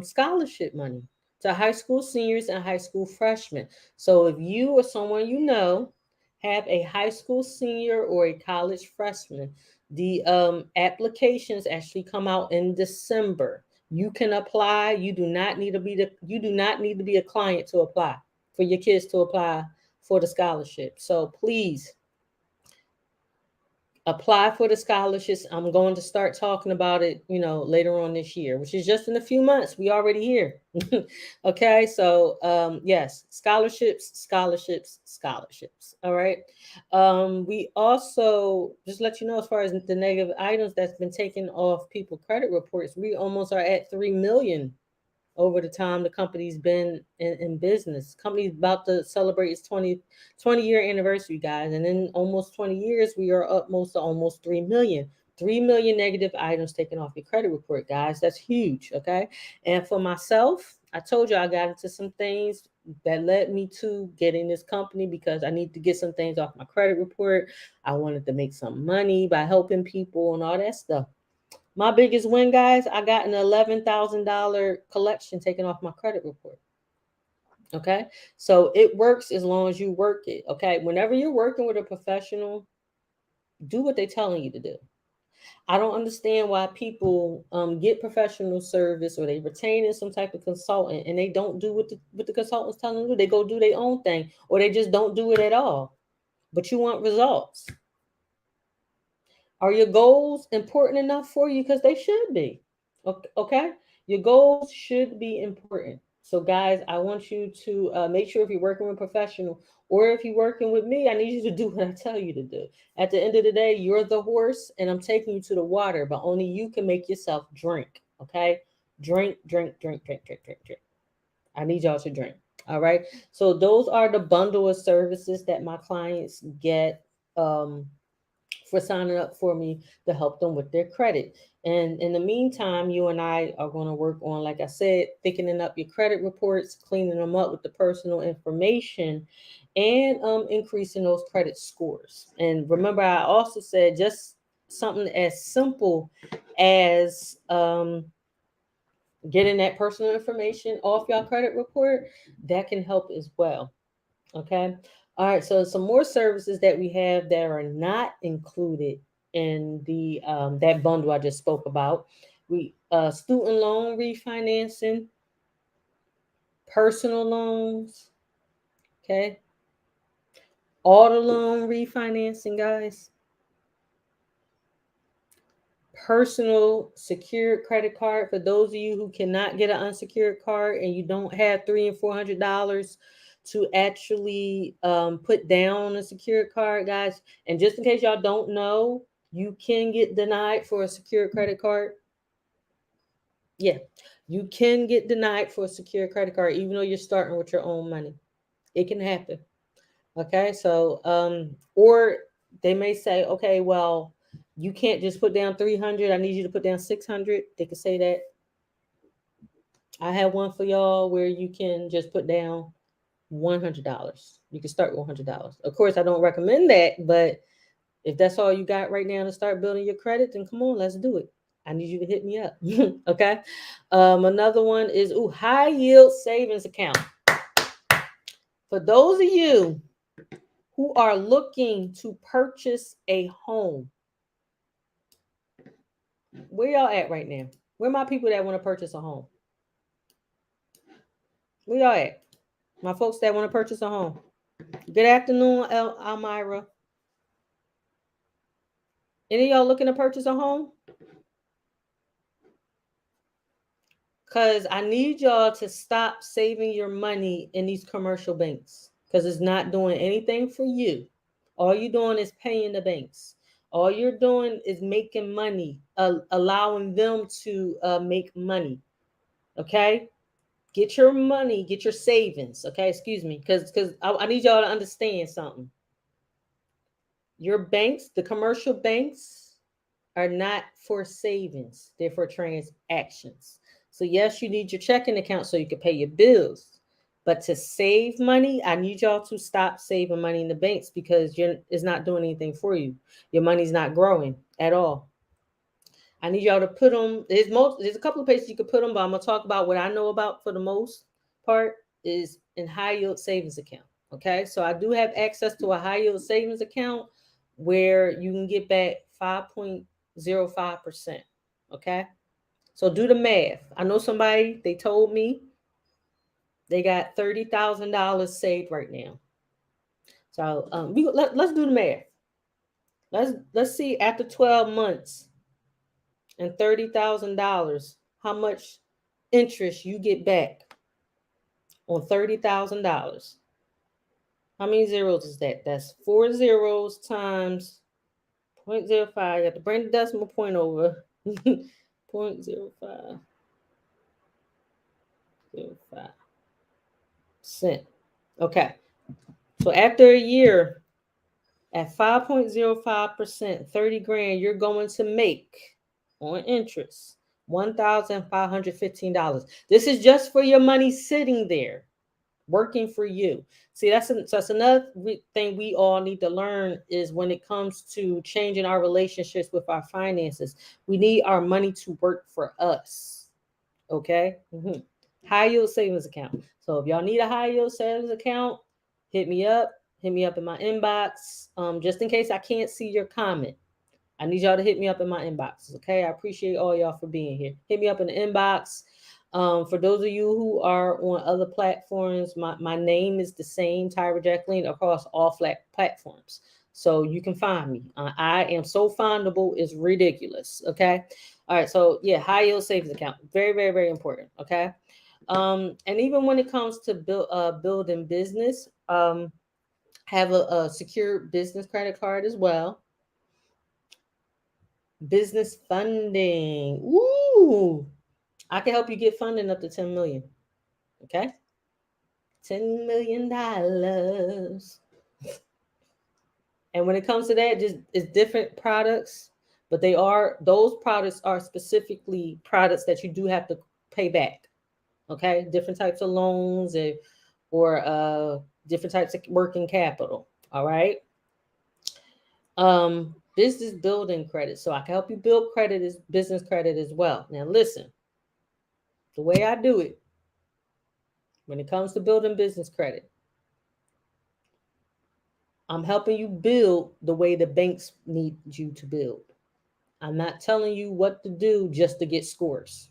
[SPEAKER 1] scholarship money to high school seniors and high school freshmen. So if you or someone you know have a high school senior or a college freshman, the applications actually come out in December. You can apply. You do not need to be a client to apply, for your kids to apply for the scholarship. So please apply for the scholarships. I'm going to start talking about it, later on this year, which is just in a few months. We already here. Okay, so yes, scholarships. All right. We also, just let you know, as far as the negative items that's been taken off people credit reports, we almost are at 3 million over the time the company's been in business. Company's about to celebrate its 20-year anniversary, guys. And in almost 20 years, we are up to almost 3 million. 3 million negative items taken off your credit report, guys. That's huge, okay? And for myself, I told you I got into some things that led me to getting this company, because I need to get some things off my credit report. I wanted to make some money by helping people and all that stuff. My biggest win, guys, I got an $11,000 collection taken off my credit report. Okay. So it works as long as you work it. Okay. Whenever you're working with a professional, do what they're telling you to do. I don't understand why people get professional service, or they retain in some type of consultant, and they don't do what the consultant's telling them to do. They go do their own thing, or they just don't do it at all. But you want results. Are your goals important enough for you? Because they should be. Okay. Your goals should be important. So, guys, I want you to make sure, if you're working with a professional or if you're working with me, I need you to do what I tell you to do. At the end of the day, you're the horse and I'm taking you to the water, but only you can make yourself drink. Okay. Drink. I need y'all to drink. All right. So those are the bundle of services that my clients get for signing up for me to help them with their credit. And in the meantime, you and I are going to work on, like I said, thickening up your credit reports, cleaning them up with the personal information, and increasing those credit scores. And remember, I also said just something as simple as getting that personal information off your credit report, that can help as well. Okay. All right. So some more services that we have that are not included in the that bundle I just spoke about. We student loan refinancing, personal loans, okay, auto loan refinancing, guys, personal secured credit card for those of you who cannot get an unsecured card and you don't have $300 and $400 to actually put down on a secured card, guys. And just in case y'all don't know, you can get denied for a secured credit card. Yeah, you can get denied for a secured credit card even though you're starting with your own money. It can happen. Okay, so or they may say, okay, well, you can't just put down 300. I need you to put down 600. They could say that. I have one for y'all where you can just put down $100. You can start with $100. Of course, I don't recommend that, but if that's all you got right now to start building your credit, then come on, let's do it. I need you to hit me up. Okay. Another one is high yield savings account. For those of you who are looking to purchase a home, where y'all at right now? Where my people that want to purchase a home? Where y'all at? My folks that want to purchase a home. Good afternoon, Almira. Any of y'all looking to purchase a home? Because I need y'all to stop saving your money in these commercial banks because it's not doing anything for you. All you're doing is paying the banks. All you're doing is making money, allowing them to make money. Okay? Get your money, get your savings. Okay? Excuse me. Because I need y'all to understand something. Your banks, the commercial banks, are not for savings, they're for transactions. So, yes, you need your checking account so you can pay your bills. But to save money, I need y'all to stop saving money in the banks because it's not doing anything for you. Your money's not growing at all. I need y'all to put them. There's a couple of places you could put them, but I'm gonna talk about what I know about for the most part is in high yield savings account. Okay, so I do have access to a high yield savings account where you can get back 5.05%. Okay, so do the math. I know somebody, they told me they got $30,000 saved right now. So let's do the math. Let's see after 12 months and $30,000 how much interest you get back on $30,000. How many zeros is that? That's 4 zeros times 0.05. You have to bring the decimal point over. 0.05. 0.05%. Okay. So after a year, at 5.05%, 30 grand, you're going to make on interest $1,515. This is just for your money sitting there, working for you. See, that's another thing we all need to learn is when it comes to changing our relationships with our finances, we need our money to work for us. Okay. High yield savings account. So if y'all need a high yield savings account, hit me up. Hit me up in my inbox. Just in case I can't see your comment, I need y'all to hit me up in my inbox. Okay. I appreciate all y'all for being here. Hit me up in the inbox. For those of you who are on other platforms, my name is the same, Tyra Jacqueline, across all flat platforms. So you can find me. I am so findable, it's ridiculous. Okay. All right. So yeah, high yield savings account. Very, very, very important. Okay. And even when it comes to building business, have a secure business credit card as well. Business funding. Ooh, I can help you get funding up to 10 million. Okay. $10 million. And when it comes to that, just it's different products, but those products are specifically products that you do have to pay back. Okay, different types of loans or different types of working capital. All right. Business building credit. So I can help you build credit is business credit as well. Now listen, the way I do it when it comes to building business credit, I'm helping you build the way the banks need you to build. I'm not telling you what to do just to get scores.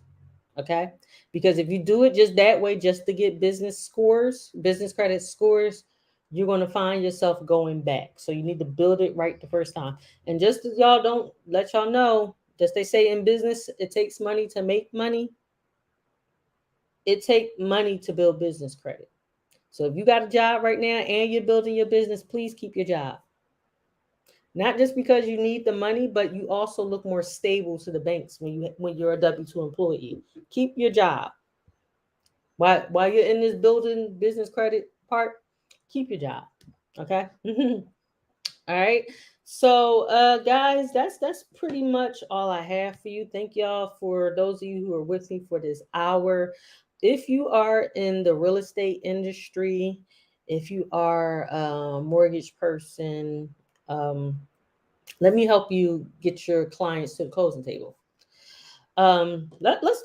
[SPEAKER 1] Okay. Because if you do it just that way, just to get business scores, business credit scores, you're going to find yourself going back. So you need to build it right the first time. And just as y'all don't let y'all know, just they say in business, it takes money to make money. It takes money to build business credit. So if you got a job right now and you're building your business, please keep your job. Not just because you need the money, but you also look more stable to the banks when you're a W-2 employee. Keep your job. While you're in this building business credit part, keep your job. Okay. All right. So guys, that's pretty much all I have for you. Thank y'all for those of you who are with me for this hour. If you are in the real estate industry, if you are a mortgage person, um, let me help you get your clients to the closing table. Let's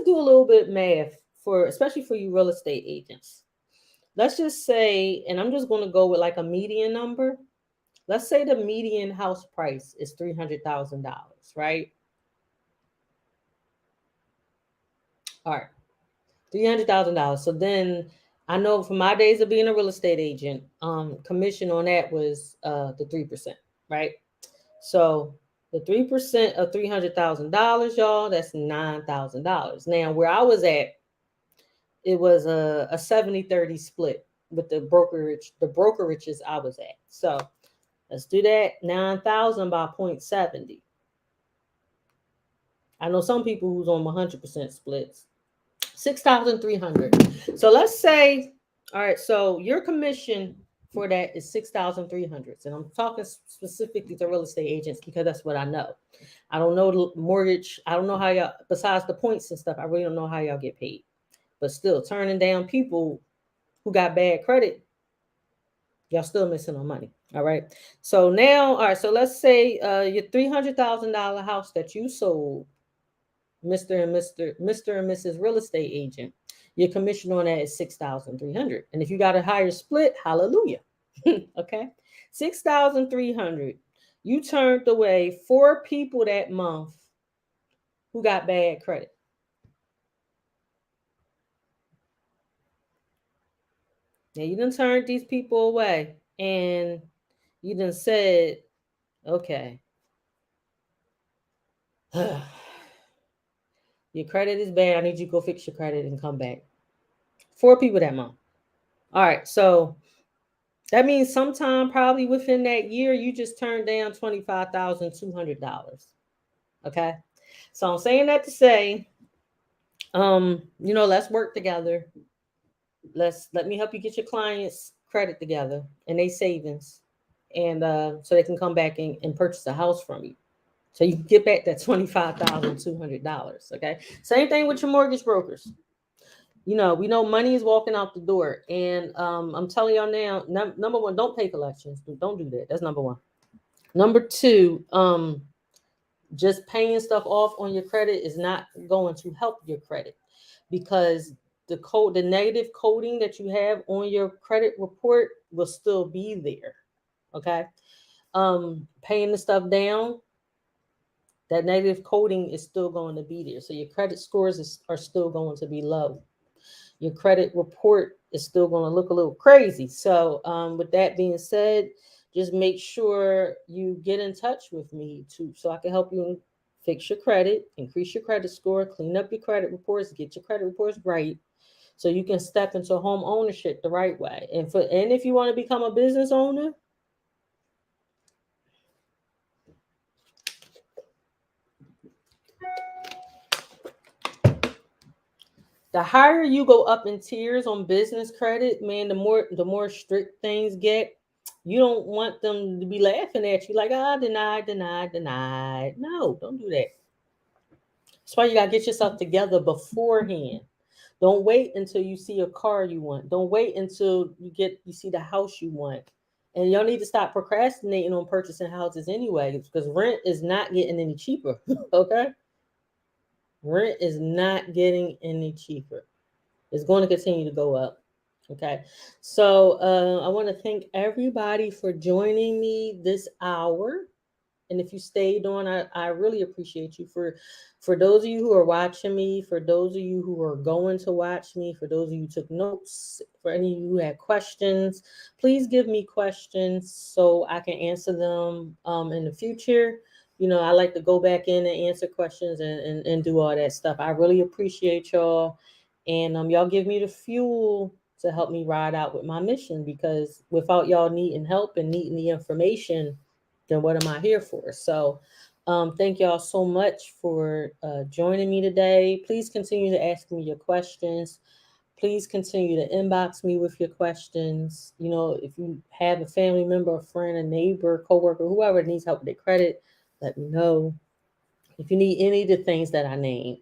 [SPEAKER 1] do a little bit math for especially for you real estate agents. Let's just say, and I'm just going to go with like a median number. Let's say the median house price is $300,000, right? All right, $300,000. So then I know from my days of being a real estate agent, commission on that was the 3%, right? So the 3% of $300,000, y'all, that's $9,000. Now where I was at, it was a 70-30 split with the brokerages I was at. So let's do that. 9,000 by 0.70. I know some people who's on 100% splits. 6,300. So let's say, all right, so your commission for that is 6,300. And I'm talking specifically to real estate agents because that's what I know. I don't know the mortgage. I don't know how y'all, besides the points and stuff, I really don't know how y'all get paid. But still, turning down people who got bad credit, y'all still missing on money. All right. So now, all right. So let's say your $300,000 house that you sold, Mr. and Mrs. Real Estate Agent, your commission on that is 6,300. And if you got a higher split, hallelujah. Okay. 6,300. You turned away 4 people that month who got bad credit. Now you done turned these people away and you done said, okay, your credit is bad. I need you to go fix your credit and come back. 4 people that month. All right. So that means sometime probably within that year, you just turned down $25,200. Okay. So I'm saying that to say, let's work together. Let me help you get your clients credit together and they savings. And so they can come back and purchase a house from you. So you can get back that $25,200. Okay. Same thing with your mortgage brokers. We know money is walking out the door. And I'm telling y'all now, number one, don't pay collections. Don't do that. That's number one. Number two, just paying stuff off on your credit is not going to help your credit because the negative coding that you have on your credit report will still be there. Okay. Paying the stuff down, that negative coding is still going to be there. So your credit scores are still going to be low. Your credit report is still going to look a little crazy. So with that being said, just make sure you get in touch with me so I can help you fix your credit, increase your credit score, clean up your credit reports, get your credit reports right, so you can step into home ownership the right way. And if you want to become a business owner, The higher you go up in tiers on business credit, man, the more strict things get. You don't want them to be laughing at you like, ah, denied, denied, denied. No, don't do that. That's why you gotta get yourself together beforehand. Don't wait until you see a car you want. Don't wait until you see the house you want. And y'all need to stop procrastinating on purchasing houses anyway, because rent is not getting any cheaper. Okay? Rent is not getting any cheaper. It's going to continue to go up. Okay. So I want to thank everybody for joining me this hour. And if you stayed on, I really appreciate you. For those of you who are watching me, for those of you who are going to watch me, for those of you who took notes, for any of you who had questions, please give me questions so I can answer them in the future. I like to go back in and answer questions and do all that stuff. I really appreciate y'all. And y'all give me the fuel to help me ride out with my mission, because without y'all needing help and needing the information, then what am I here for? So, thank y'all so much for joining me today. Please continue to ask me your questions. Please continue to inbox me with your questions. If you have a family member, a friend, a neighbor, coworker, whoever needs help with their credit, let me know. If you need any of the things that I named,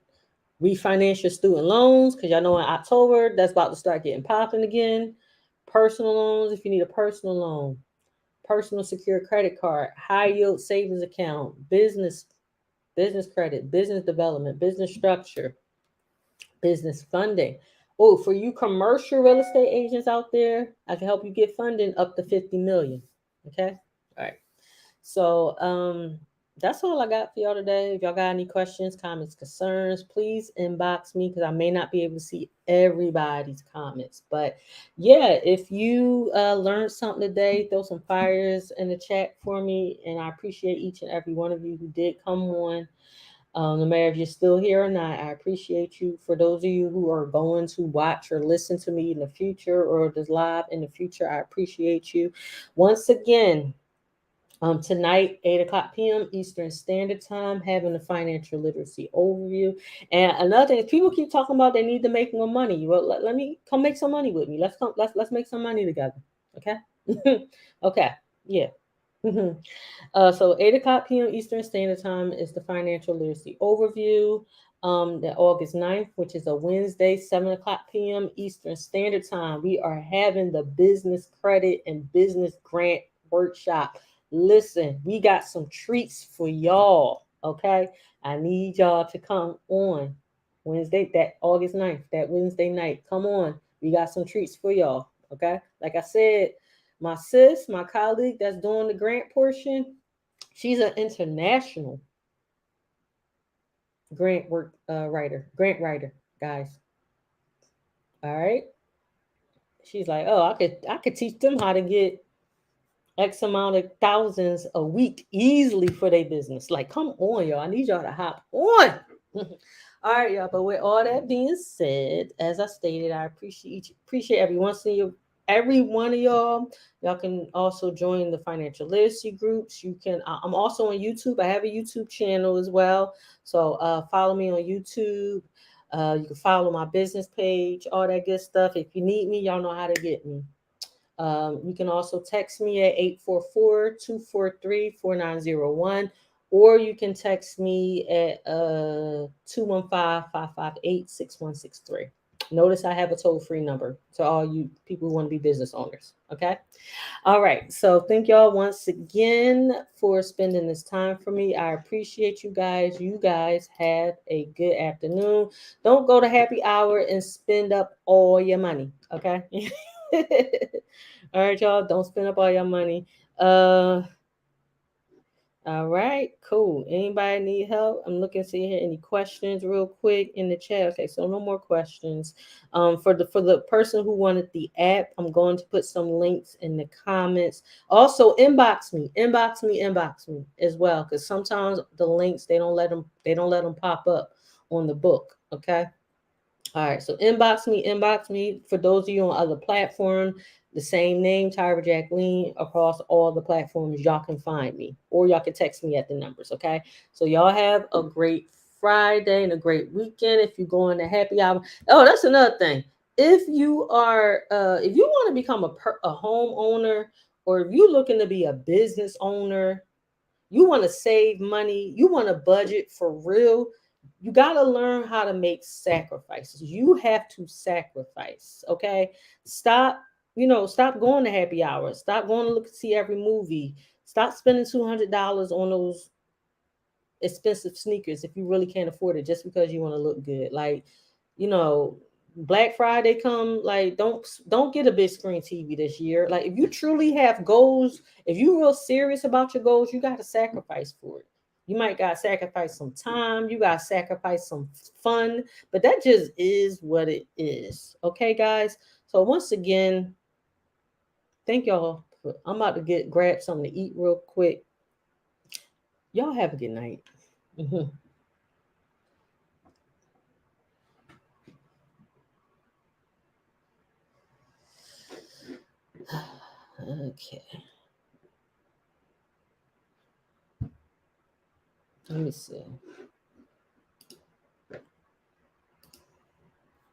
[SPEAKER 1] refinance your student loans, because y'all know in October that's about to start getting popping again. Personal loans, if you need a personal loan, personal secure credit card, high yield savings account, business credit, business development, business structure, business funding. Oh, for you commercial real estate agents out there, I can help you get funding up to 50 million. Okay? All right. So that's all I got for y'all today. If y'all got any questions, comments, concerns, please inbox me, because I may not be able to see everybody's comments. But yeah, if you learned something today, throw some fires in the chat for me. And I appreciate each and every one of you who did come on. No matter if you're still here or not, I appreciate you. For those of you who are going to watch or listen to me in the future, or this live in the future, I appreciate you. Once again, tonight, 8 o'clock p.m. Eastern Standard Time, having a financial literacy overview. And another thing is, people keep talking about they need to make more money. Well, let me come make some money with me. Let's make some money together. Okay. Okay. Yeah. So 8 o'clock p.m. Eastern Standard Time is the financial literacy overview. The August 9th, which is a Wednesday, 7 o'clock p.m. Eastern Standard Time, we are having the business credit and business grant workshop. Listen, we got some treats for y'all. Okay. I need y'all to come on Wednesday, that August 9th, that Wednesday night. Come on. We got some treats for y'all. Okay. Like I said, my sis, my colleague that's doing the grant portion, she's an international grant writer, guys. All right. She's like, oh, I could teach them how to get X amount of thousands a week easily for their business. Like, come on, y'all. I need y'all to hop on. All right, y'all. But with all that being said, as I stated, I appreciate every one of y'all. Y'all can also join the financial literacy groups. You can. I'm also on YouTube. I have a YouTube channel as well. So follow me on YouTube. You can follow my business page, all that good stuff. If you need me, y'all know how to get me. You can also text me at 844-243-4901, or you can text me at 215-558-6163. Notice I have a toll-free number to all you people who want to be business owners. Okay. All right. So thank y'all once again for spending this time for me. I appreciate you guys. You guys have a good afternoon. Don't go to happy hour and spend up all your money. Okay. All right, y'all. Don't spend up all your money. All right, cool. Anybody need help? I'm looking to see here any questions real quick in the chat. Okay, so no more questions. For the person who wanted the app, I'm going to put some links in the comments. Also, inbox me as well, because sometimes the links they don't let them pop up on the book. Okay. All right, so inbox me. For those of you on other platforms, the same name, Tyra Jacqueline, across all the platforms, y'all can find me, or y'all can text me at the numbers. Okay, so y'all have a great Friday and a great weekend. If you go into happy hour, oh, that's another thing. If you want to become a homeowner, or if you're looking to be a business owner, you want to save money, you want to budget for real, you got to learn how to make sacrifices. You have to sacrifice, okay? Stop, stop going to happy hours. Stop going to look see every movie. Stop spending $200 on those expensive sneakers if you really can't afford it just because you want to look good. Like, you know, Black Friday come, like don't get a big screen TV this year. Like if you truly have goals, if you real serious about your goals, you got to sacrifice for it. You might got to sacrifice some time, you got to sacrifice some fun, but that just is what it is. Okay, guys? So once again, thank y'all. I'm about to grab something to eat real quick. Y'all have a good night. Okay. Let me see.